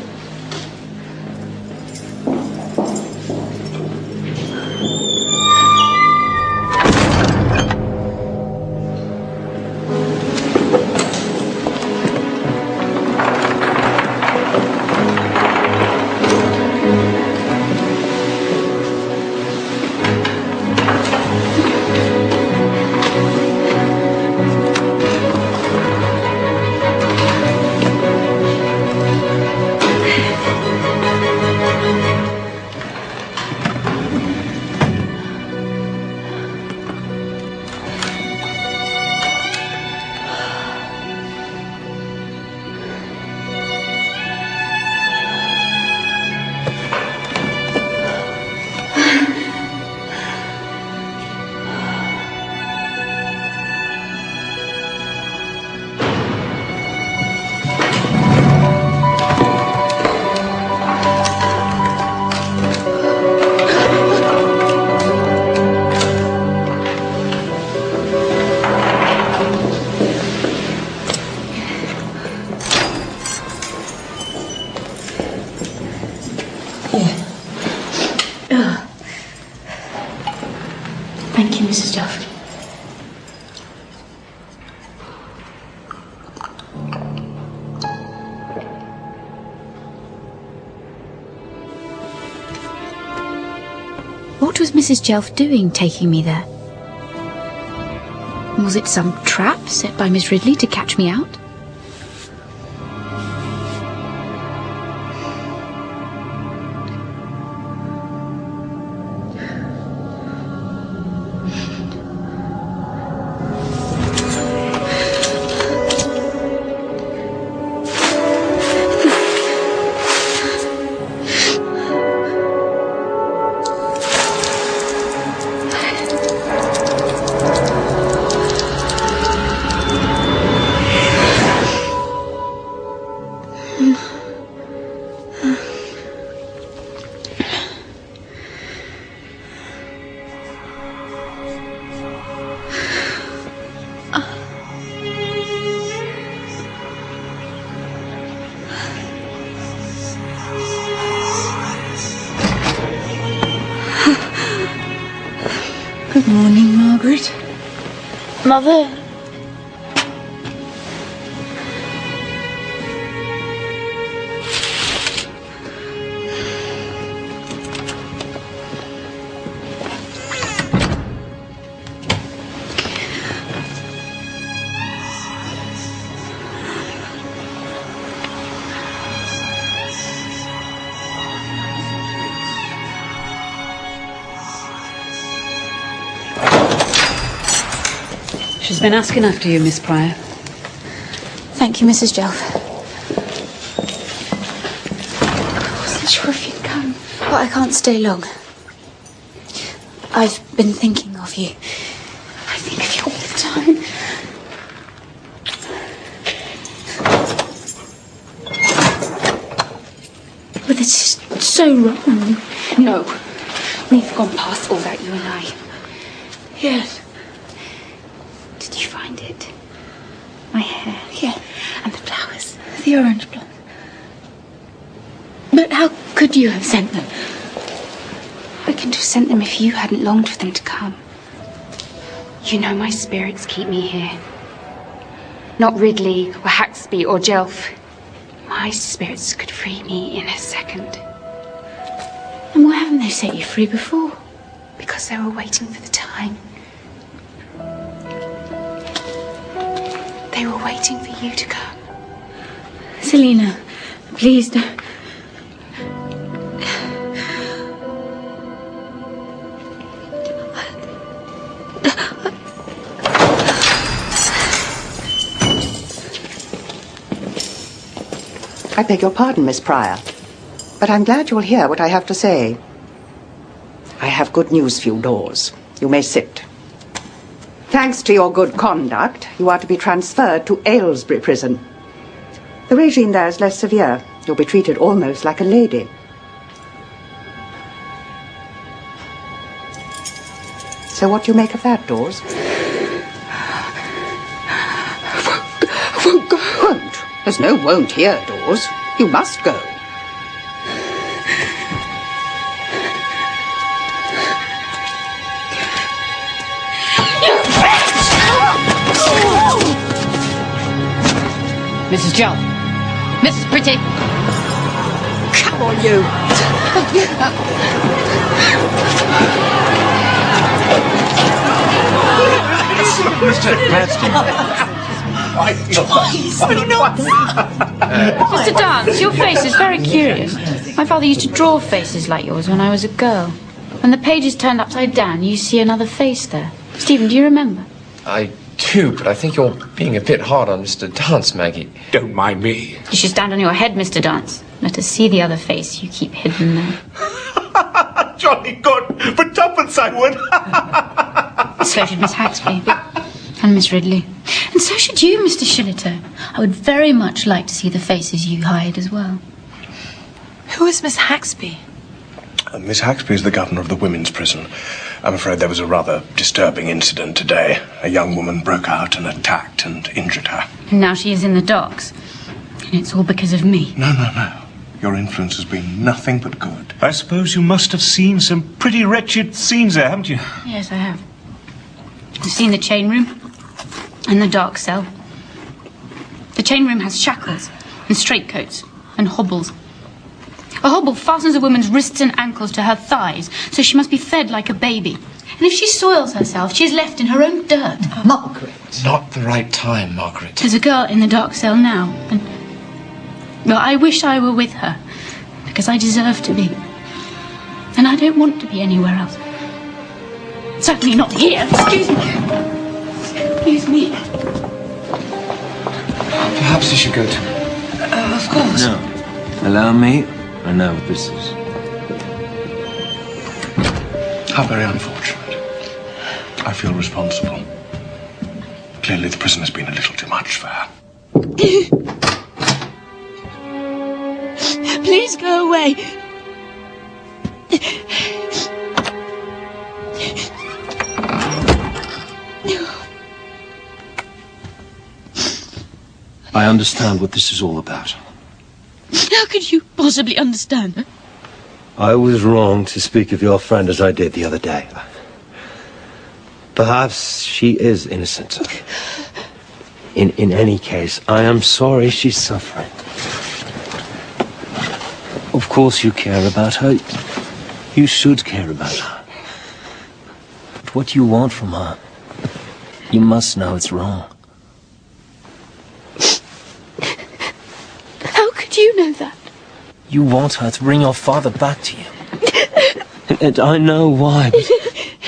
you, Mrs. Jelf. What was Mrs. Jelf doing taking me there? Was it some trap set by Miss Ridley to catch me out? Good morning, Margaret. Mother. She's been asking after you, Miss Pryor. Thank you, Mrs. Jelf. I wasn't sure if you'd come. But I can't stay long. I've been thinking of you. I think of you all the time. But it's just so wrong. No. We've gone past all that, you and I. Yes. Did you find it? My hair. Yeah. And the flowers. The orange blossom. But how could you have sent them? I couldn't have sent them if you hadn't longed for them to come. You know my spirits keep me here. Not Ridley or Haxby or Jelf. My spirits could free me in a second. And why haven't they set you free before? Because they were waiting for the time. They were waiting for you to come. Selina, please don't. I beg your pardon, Miss Pryor, but I'm glad you'll hear what I have to say. I have good news for you, Dawes. You may sit. Thanks to your good conduct, you are to be transferred to Aylesbury Prison. The regime there is less severe. You'll be treated almost like a lady. So what do you make of that, Dawes? I won't go. Won't? There's no won't here, Dawes. You must go. Mrs. Joe. Mrs. Pretty. Come on, you. Mr. Gladstone. Mr. Dance, your face is very curious. My father used to draw faces like yours when I was a girl. When the page is turned upside down, you see another face there. Stephen, do you remember? I do, but I think you're being a bit hard on Mr. Dance, Maggie. Don't mind me. You should stand on your head, Mr. Dance. Let us see the other face you keep hidden there. Jolly good. For tuppence I would. So should Miss Haxby. And Miss Ridley. And so should you, Mr. Shillito. I would very much like to see the faces you hide as well. Who is Miss Haxby? Miss Haxby is the governor of the women's prison. I'm afraid there was a rather disturbing incident today. A young woman broke out and attacked and injured her. And now she is in the docks. And it's all because of me. No. Your influence has been nothing but good. I suppose you must have seen some pretty wretched scenes there, haven't you? Yes, I have. You've seen the chain room and the dark cell. The chain room has shackles and straitcoats and hobbles. A hobble fastens a woman's wrists and ankles to her thighs, so she must be fed like a baby. And if she soils herself, she is left in her own dirt. Margaret. Not the right time, Margaret. There's a girl in the dark cell now, and... well, I wish I were with her, because I deserve to be. And I don't want to be anywhere else. Certainly not here. Excuse me. Excuse me. Perhaps you should go to... Of course. No. Allow me. I know what this is. How very unfortunate. I feel responsible. Clearly the prison has been a little too much for her. Please go away. I understand what this is all about. How could you possibly understand? I was wrong to speak of your friend as I did the other day. Perhaps she is innocent. In any case, I am sorry she's suffering. Of course you care about her. You should care about her. But what you want from her, you must know it's wrong. How could you know that? You want her to bring your father back to you. And I know why, but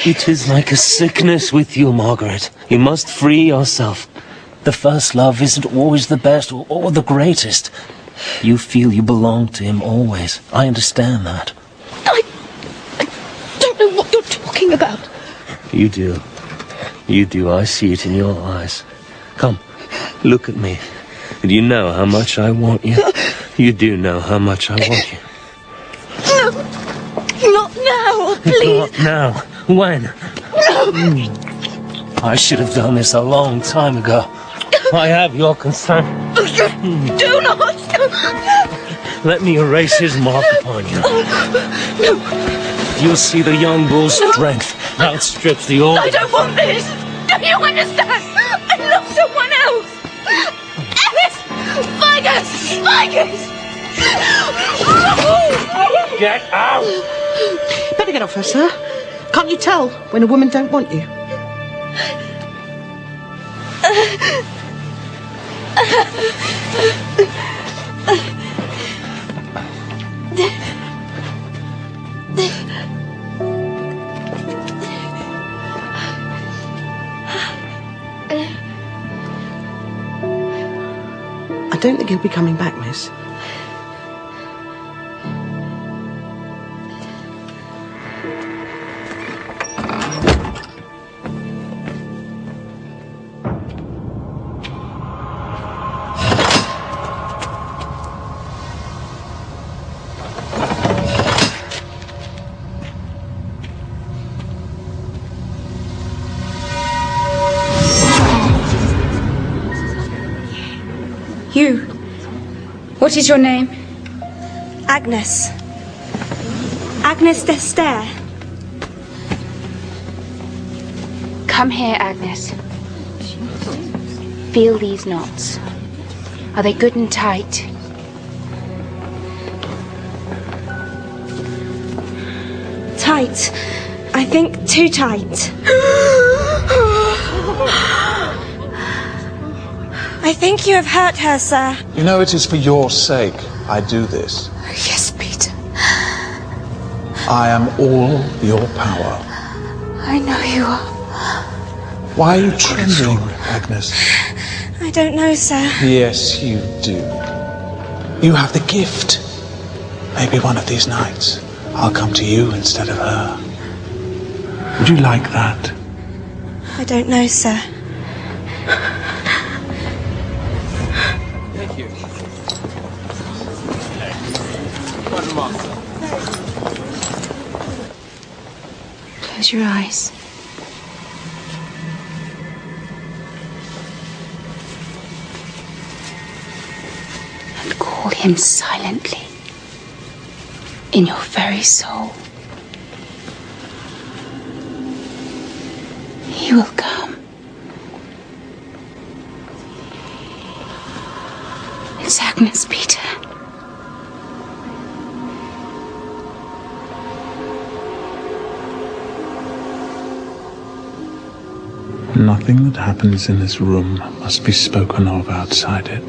it is like a sickness with you, Margaret. You must free yourself. The first love isn't always the best or the greatest. You feel you belong to him always. I understand that. I don't know what you're talking about. You do. You do. I see it in your eyes. Come, look at me. And you know how much I want you. You do know how much I want you. No, not now, please. Not now. When? No. I should have done this a long time ago. I have your consent. Do not. Let me erase his mark upon you. No. You'll see the young bull's strength outstrips the old. I don't want this. Do you understand? I love someone else. Alice! Vigus! Vigus! Get out! Better get off her, sir. Can't you tell when a woman don't want you? I don't think he'll be coming back, miss. You. What is your name? Agnes. Agnes d'Ester. Come here, Agnes. Feel these knots. Are they good and tight? Tight. I think too tight. I think you have hurt her, sir. You know it is for your sake I do this. Yes, Peter. I am all your power. I know you are. Why are you trembling, Agnes? I don't know, sir. Yes, you do. You have the gift. Maybe one of these nights I'll come to you instead of her. Would you like that? I don't know, sir. Thank you. Close your eyes. And call him silently in your very soul. He will come. Nothing that happens in this room must be spoken of outside it.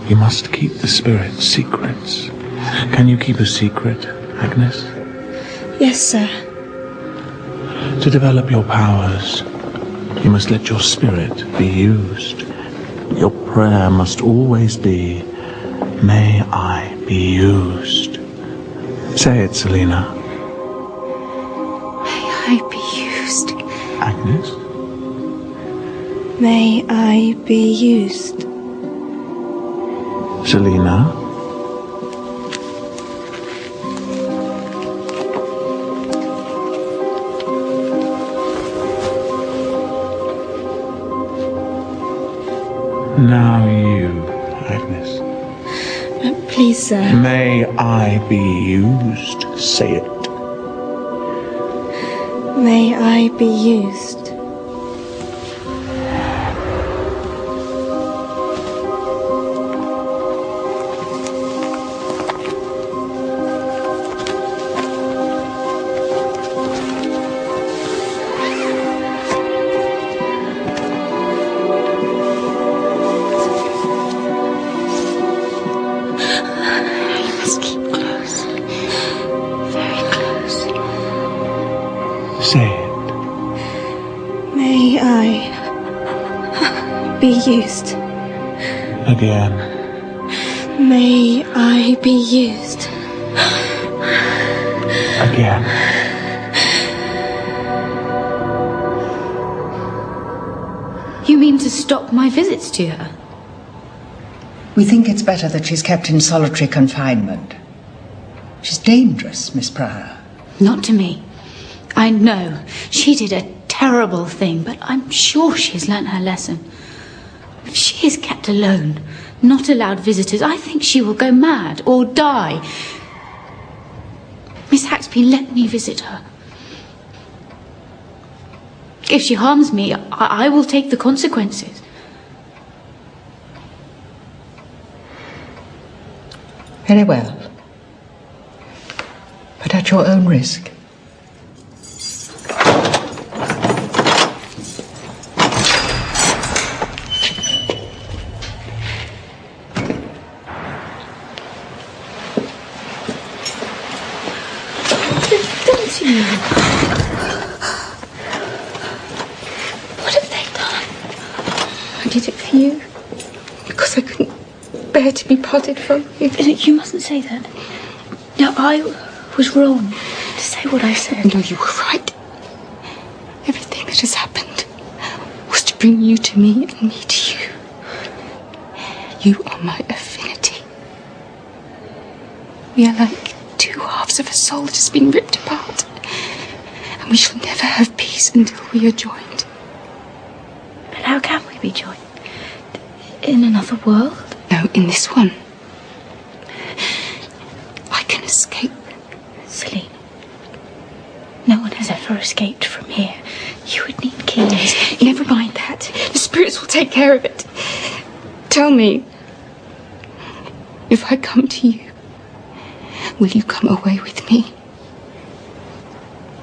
You must keep the spirit's secrets. Can you keep a secret, Agnes? Yes, sir. To develop your powers, you must let your spirit be used. Your prayer must always be, may I be used. Say it, Selina. May I be used. Agnes? May I be used. Selina? Now you, Agnes. Please, sir. May I be used? Say it. May I be used. Say it. May I be used. Again. May I be used. Again. You mean to stop my visits to her? We think it's better that she's kept in solitary confinement. She's dangerous, Miss Pryor. Not to me. I know she did a terrible thing, but I'm sure she's learnt her lesson. If she is kept alone, not allowed visitors, I think she will go mad or die. Miss Haxby, let me visit her. If she harms me, I will take the consequences. Very well. But at your own risk. What have they done? I did it for you. Because I couldn't bear to be parted from you. You mustn't say that. No, I was wrong to say what I said. No, you were right. Everything that has happened was to bring you to me and me to you. You are my affinity. We are like two halves of a soul that has been ripped apart. And we shall never have peace until we are joined. But how can we be joined? In another world? No, in this one. I can escape. Selina, no one has ever escaped from here. You would need keys. Never mind that. The spirits will take care of it. Tell me, if I come to you, will you come away with me?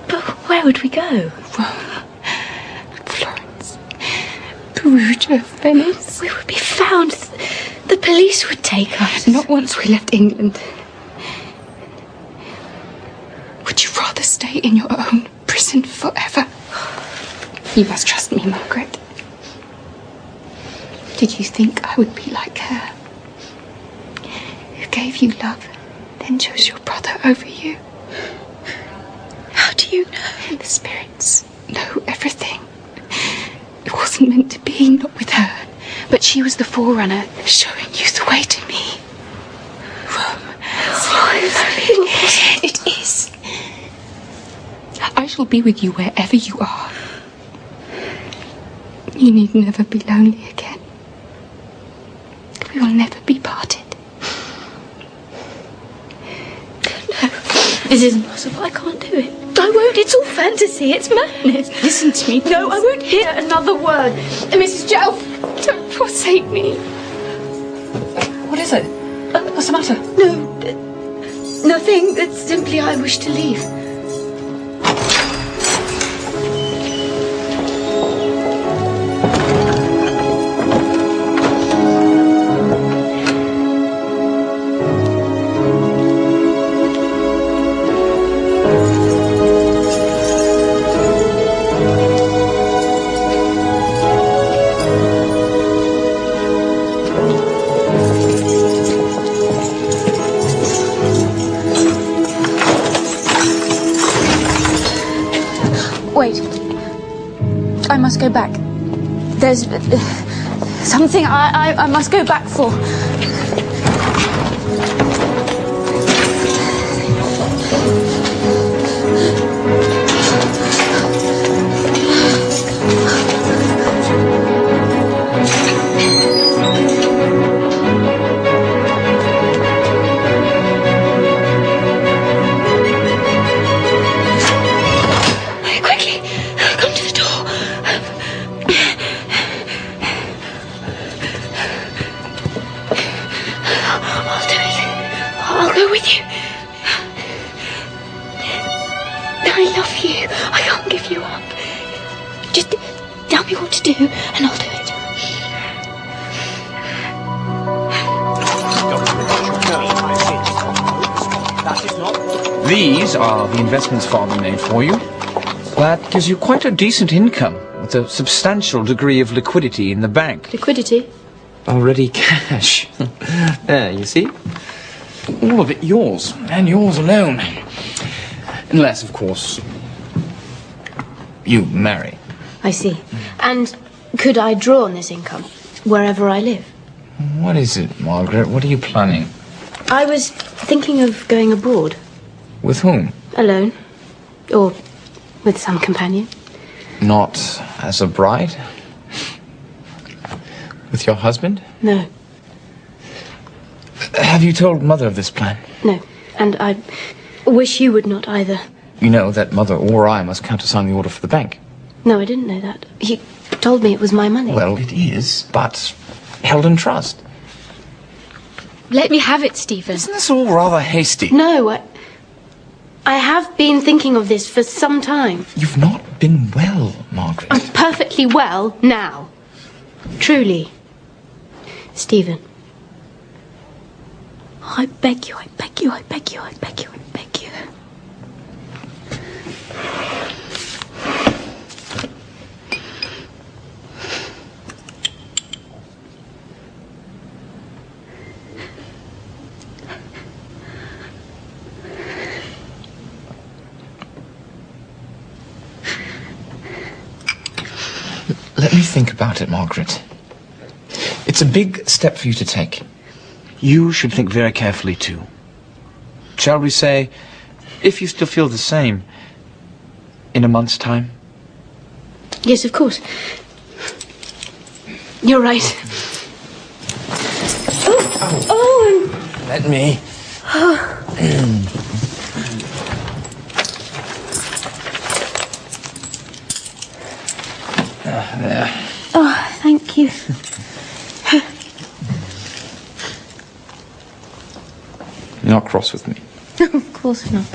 But where would we go? Rome, Florence, Perugia, Venice. We would be found. The police would take us. Not once we left England. Would you rather stay in your own prison forever? You must trust me, Margaret. Did you think I would be like her? Who gave you love, then chose your brother over you? How do you know? The spirits know everything. It wasn't meant to be, not with her. But she was the forerunner, showing you the way to me. Rome. It is. I shall be with you wherever you are. You need never be lonely again. We will never be parted. No, this isn't possible. I can't do it. I won't. It's all fantasy. It's madness. Listen to me. No, I won't hear another word. Mrs. Jelf, don't forsake me. What is it? What's the matter? No, nothing. It's simply I wish to leave. Wait. I must go back. There's something I must go back for. These are the investments Father made for you. That gives you quite a decent income, with a substantial degree of liquidity in the bank. Liquidity? Already cash. There, you see? All of it yours, and yours alone. Unless, of course, you marry. I see. And could I draw on this income, wherever I live? What is it, Margaret? What are you planning? I was thinking of going abroad. With whom? Alone. Or with some companion. Not as a bride? With your husband? No. Have you told Mother of this plan? No. And I wish you would not either. You know that Mother or I must countersign the order for the bank. No, I didn't know that. He told me it was my money. Well, it is, but held in trust. Let me have it, Stephen. Isn't this all rather hasty? No, I have been thinking of this for some time. You've not been well, Margaret. I'm perfectly well now. Truly. Stephen. I beg you, I beg you, I beg you, I beg you, I beg you. Let me think about it, Margaret. It's a big step for you to take. You should think very carefully, too. Shall we say, if you still feel the same, in a month's time? Yes, of course. You're right. Oh! Let me. There. Oh, thank you. You're not cross with me. Of course not.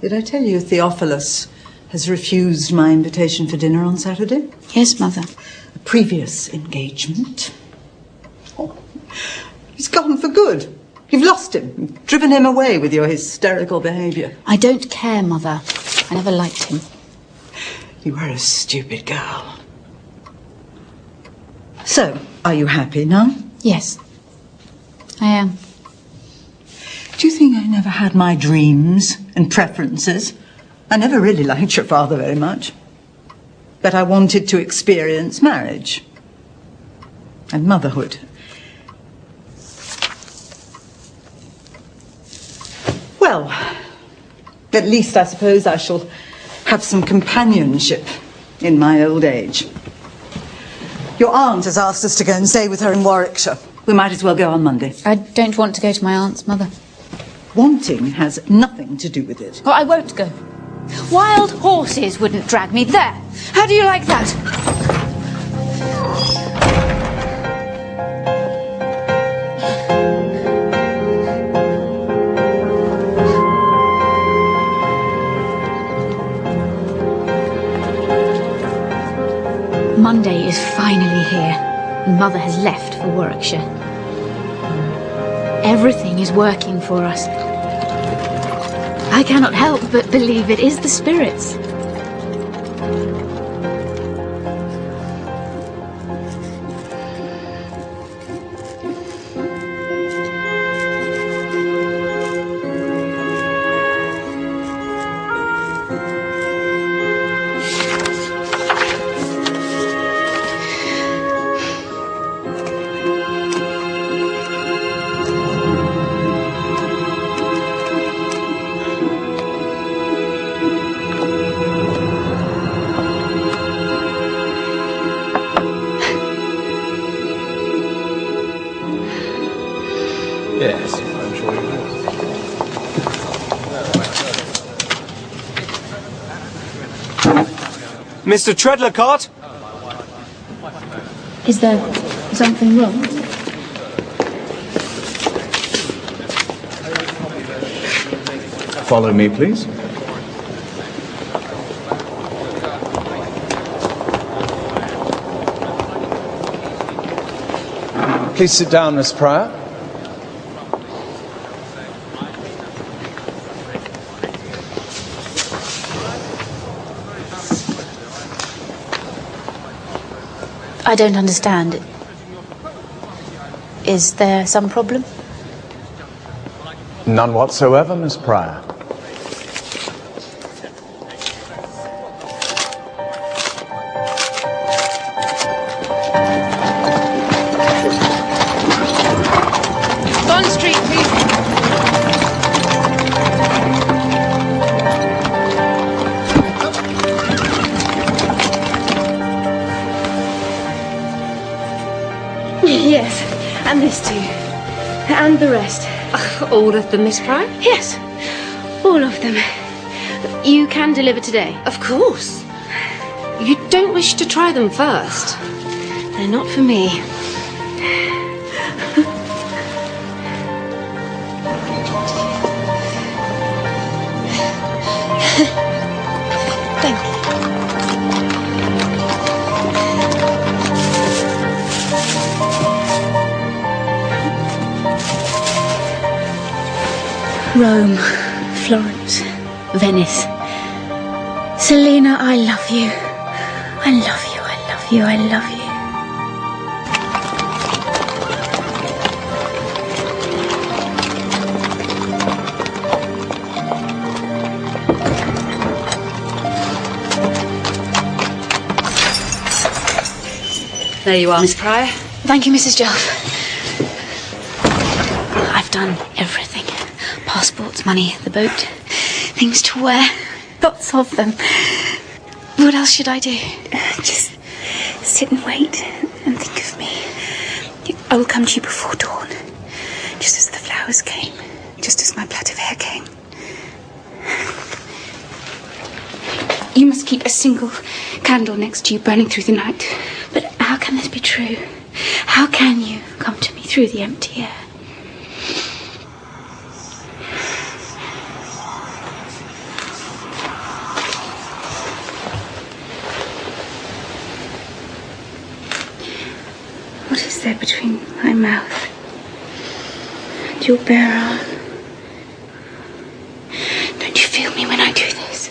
Did I tell you Theophilus has refused my invitation for dinner on Saturday? Yes, Mother. A previous engagement. Oh, he's gone for good. You've lost him. You've driven him away with your hysterical behaviour. I don't care, Mother. I never liked him. You were a stupid girl. So, are you happy now? Yes, I am. Do you think I never had my dreams and preferences? I never really liked your father very much. But I wanted to experience marriage and motherhood. Well, at least I suppose I shall have some companionship in my old age. Your aunt has asked us to go and stay with her in Warwickshire. We might as well go on Monday. I don't want to go to my aunt's, Mother. Wanting has nothing to do with it. Oh, I won't go. Wild horses wouldn't drag me there. How do you like that? Monday is finally here, and Mother has left for Warwickshire. Everything is working for us. I cannot help but believe it is the spirits. Mr. Treadlercott? Is there something wrong? Follow me, please. Please sit down, Miss Pryor. I don't understand. Is there some problem? None whatsoever, Miss Pryor. Bond Street, please. Yes, and this too. And the rest. All of them, Miss Pryor? Yes, all of them. You can deliver today? Of course. You don't wish to try them first? They're not for me. Thank you. Rome, Florence, Venice. Selina, I love you. I love you, I love you, I love you. There you are, Miss Pryor. Thank you, Mrs. Jelf. I've done everything. Passports, money, the boat, things to wear. Lots of them. What else should I do? Just sit and wait and think of me. I will come to you before dawn. Just as the flowers came. Just as my plait of hair came. You must keep a single candle next to you burning through the night. But how can this be true? How can you come to me through the empty air? What is there between my mouth and your bare arm? Don't you feel me when I do this?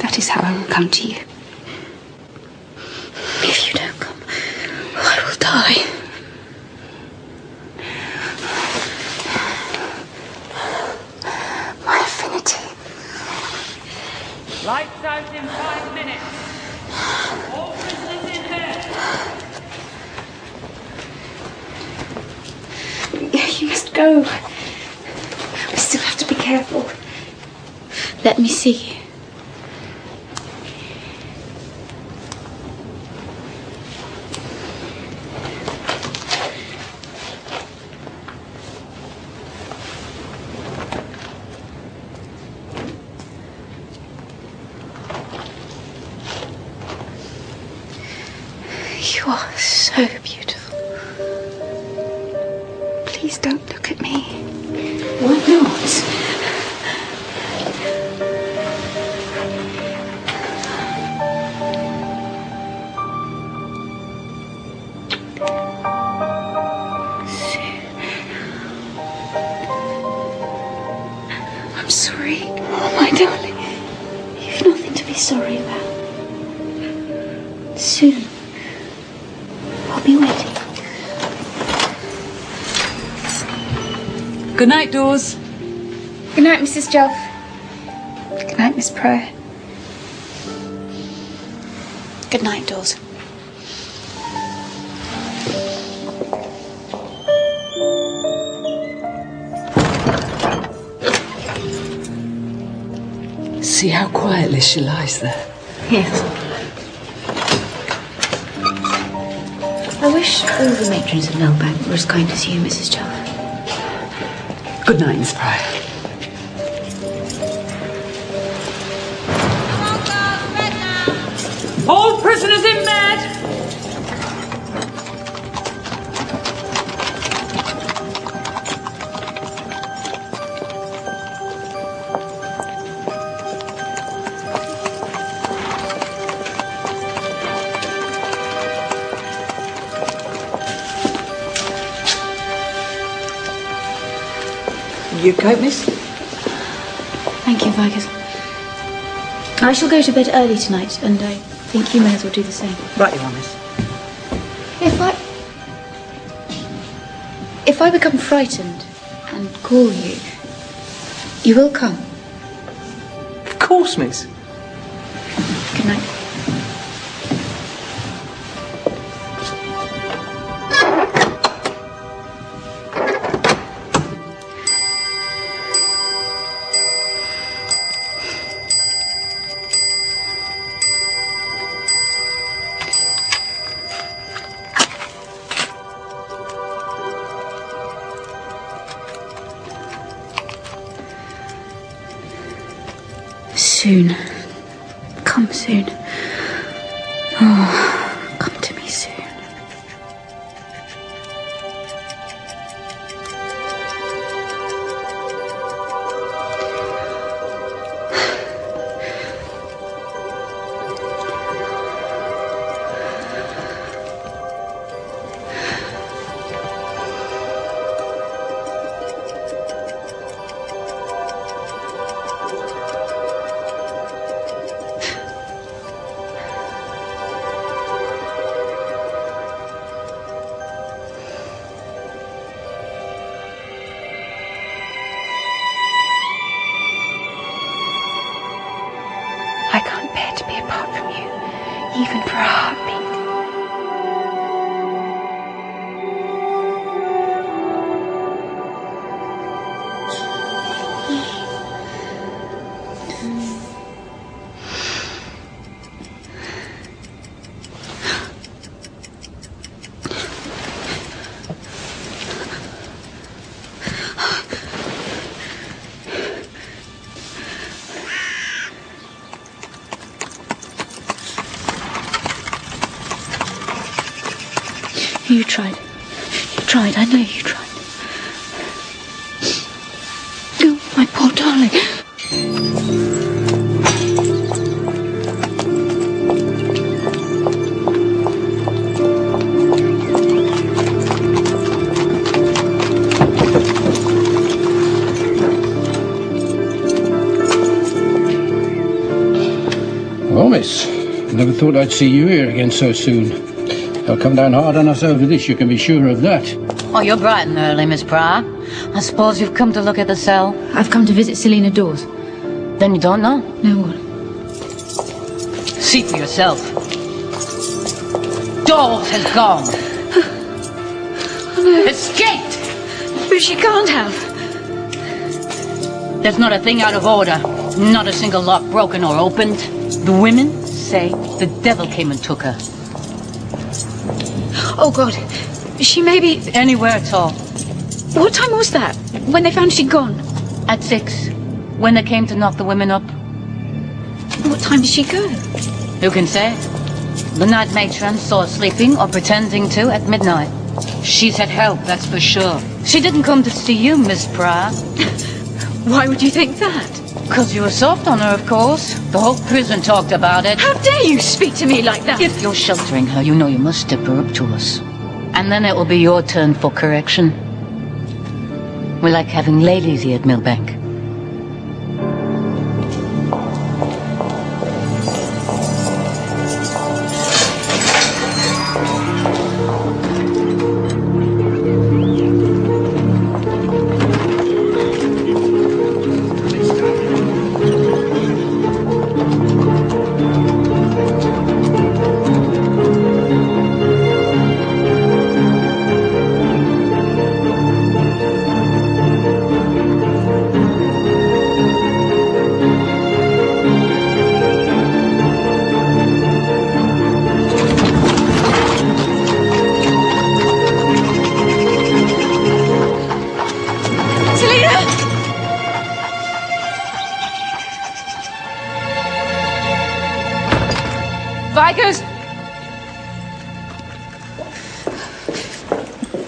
That is how I will come to you. If you don't come, I will die. My affinity. Lights out in 5 minutes. All prisoners in here. You must go. We still have to be careful. Let me see you. You are so beautiful. Please don't look at me. Why not? I'm sorry. Oh, my darling. You've nothing to be sorry about. Soon. I'll be waiting. Good night, Dawes. Good night, Mrs. Jelf. Good night, Miss Pryor. Good night, Dawes. See how quietly she lies there. Yes. I wish all the matrons of Millbank were as kind as you, Mrs. Chubb. Good night, Miss Pryor. All prisoners in bed! Your coat, miss? Thank you, Vickers. I shall go to bed early tonight, and I think you may as well do the same. Right you are, miss. If I become frightened and call you, you will come. Of course, miss. Good night. Soon. Come soon. Oh, come to me soon. I can't bear to be apart from you, even for a heartbeat. You tried. You tried. I know you tried. Oh, my poor darling. Well, miss, never thought I'd see you here again so soon. They'll come down hard on us over this, you can be sure of that. Oh, you're bright and early, Miss Pryor. I suppose you've come to look at the cell? I've come to visit Selina Dawes. Then you don't know? No, what? See for yourself. Dawes has gone. Oh, no. Escaped! But she can't have. There's not a thing out of order. Not a single lock broken or opened. The women say the devil came and took her. Oh, God. She may be... Anywhere at all. What time was that? When they found she'd gone? At 6. When they came to knock the women up. What time did she go? Who can say? The night matron saw her sleeping or pretending to at midnight. She's had help, that's for sure. She didn't come to see you, Miss Pryor. Why would you think that? Because you were soft on her, of course. The whole prison talked about it. How dare you speak to me like that? If you're sheltering her, you know you must step her up to us. And then it will be your turn for correction. We like having ladies here at Millbank.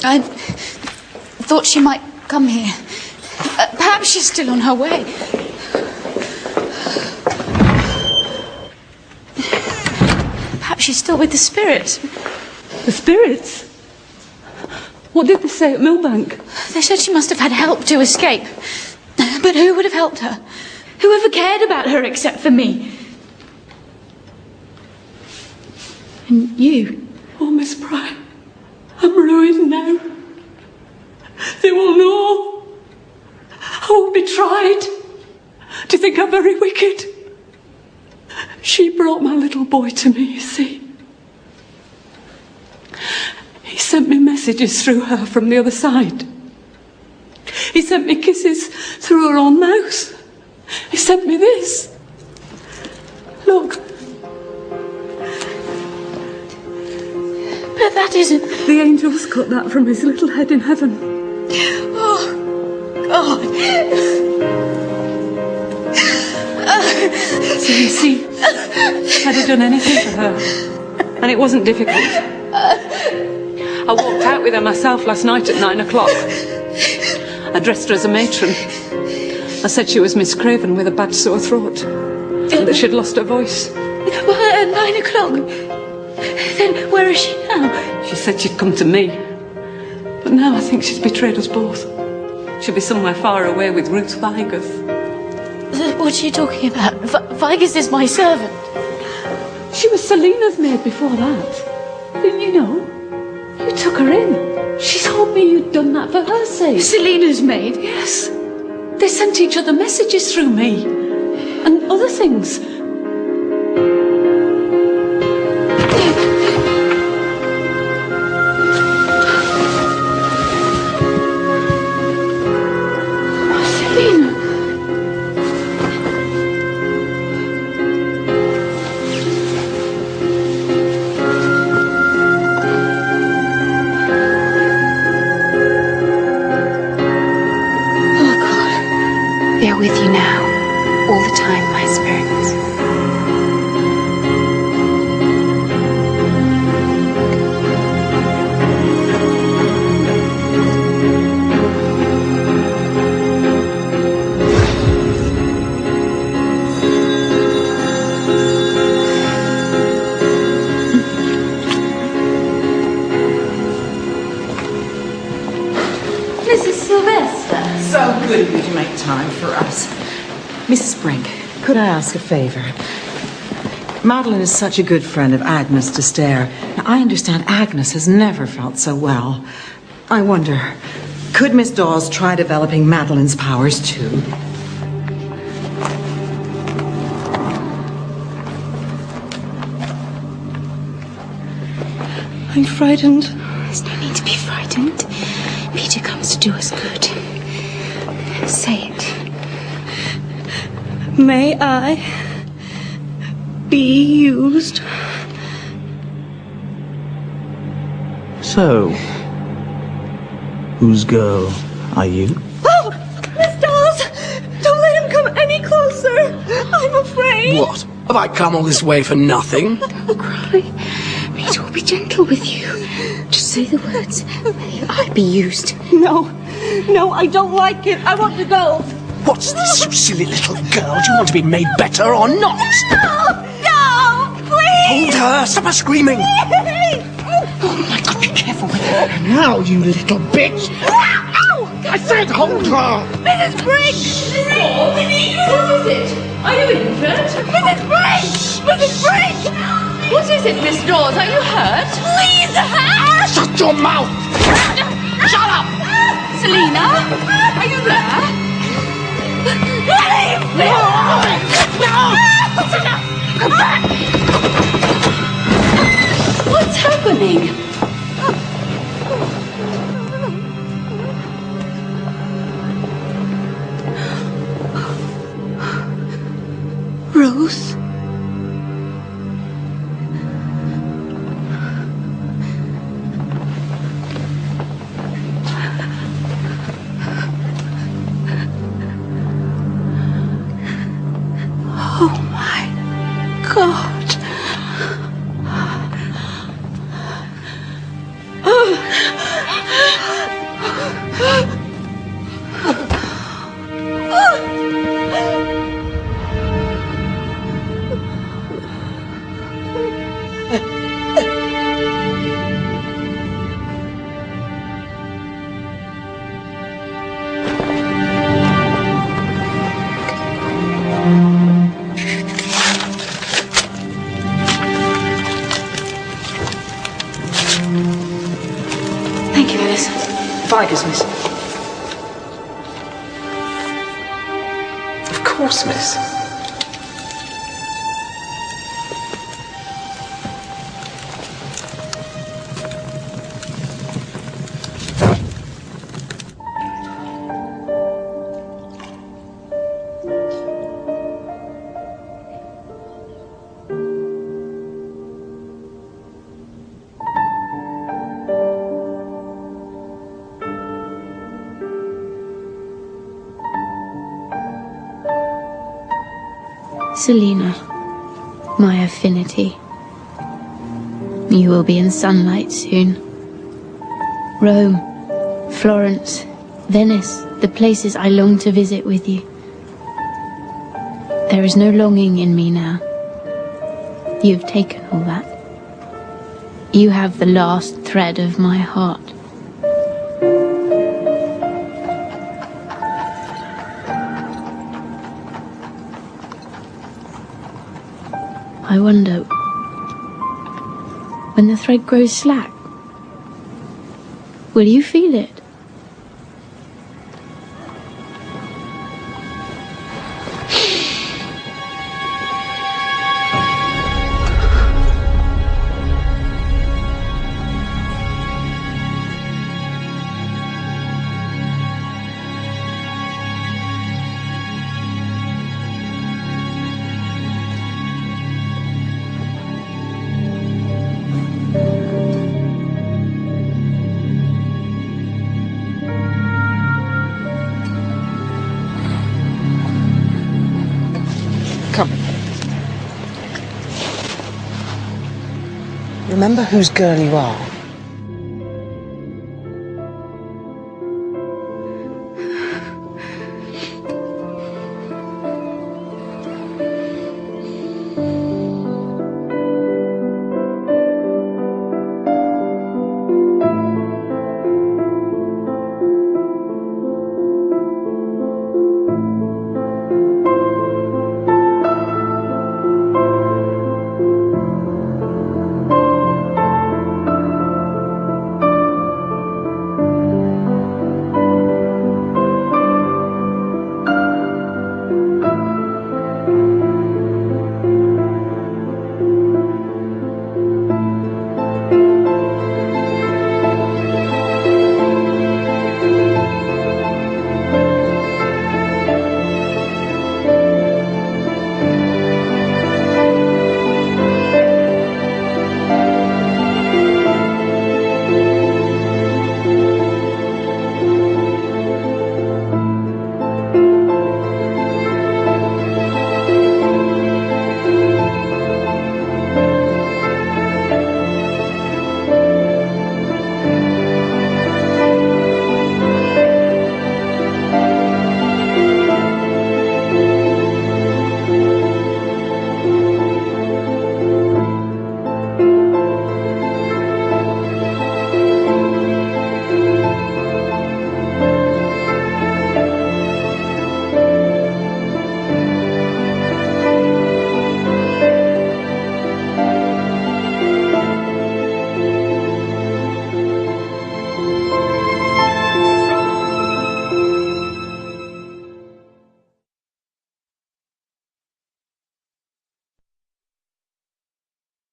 I thought she might come here. Perhaps she's still on her way. Perhaps she's still with the spirits. The spirits? What did they say at Millbank? They said she must have had help to escape. But who would have helped her? Who ever cared about her except for me? And you? Oh, Miss Pryor, I'm ruined now. They will know. I will be tried. Do you think I'm very wicked? She brought my little boy to me, you see. He sent me messages through her from the other side. He sent me kisses through her own mouth. He sent me this. Look. But that isn't... The angels cut that from his little head in heaven. Oh, God. So you see, I'd have done anything for her. And it wasn't difficult. I walked out with her myself last night at 9 o'clock. I dressed her as a matron. I said she was Miss Craven with a bad sore throat. And that she'd lost her voice. Well, at 9 o'clock? Then where is she now? She said she'd come to me. But now I think she's betrayed us both. She'll be somewhere far away with Ruth Vigors. What are you talking about? Vigors is my servant. She was Selina's maid before that. Didn't you know? You took her in. She told me you'd done that for her sake. Selina's maid? Yes. They sent each other messages through me. And other things. Selina. They're with you now, all the time, my spirits. Mrs. Sylvester. So good of you to make time for us. Mrs. Brink, could I ask a favour? Madeline is such a good friend of Agnes de Stair. Now, I understand Agnes has never felt so well. I wonder, could Miss Dawes try developing Madeline's powers too? I'm frightened. There's no need to be frightened. Peter comes to do us good. Say it. May I be used? So, whose girl are you? Oh, Miss Dawes! Don't let him come any closer. I'm afraid. What? Have I come all this way for nothing? Don't cry. Peter will be gentle with you. Just say the words. May I be used? No, I don't like it. I want to go. What's this, you silly little girl? Do you want to be made better or not? No, please. Hold her! Stop her screaming! Please. Oh my God, be careful with her. Now, you little bitch! I said hold her! Mrs. Brink! What is it? Are you injured? Mrs. Brink! Mrs. Brink! What is it, Miss Dawes? Are you hurt? Please help! Shut your mouth! Shut up! Selina? Are you there? Leave me! No! Come back! What's happening? Ruth? Oh my God. Thank you, Alice. Figures, miss. Of course, miss. Selina, my affinity. You will be in sunlight soon. Rome, Florence, Venice, the places I long to visit with you. There is no longing in me now. You have taken all that. You have the last thread of my heart. I wonder, when the thread grows slack, will you feel it? Remember whose girl you are.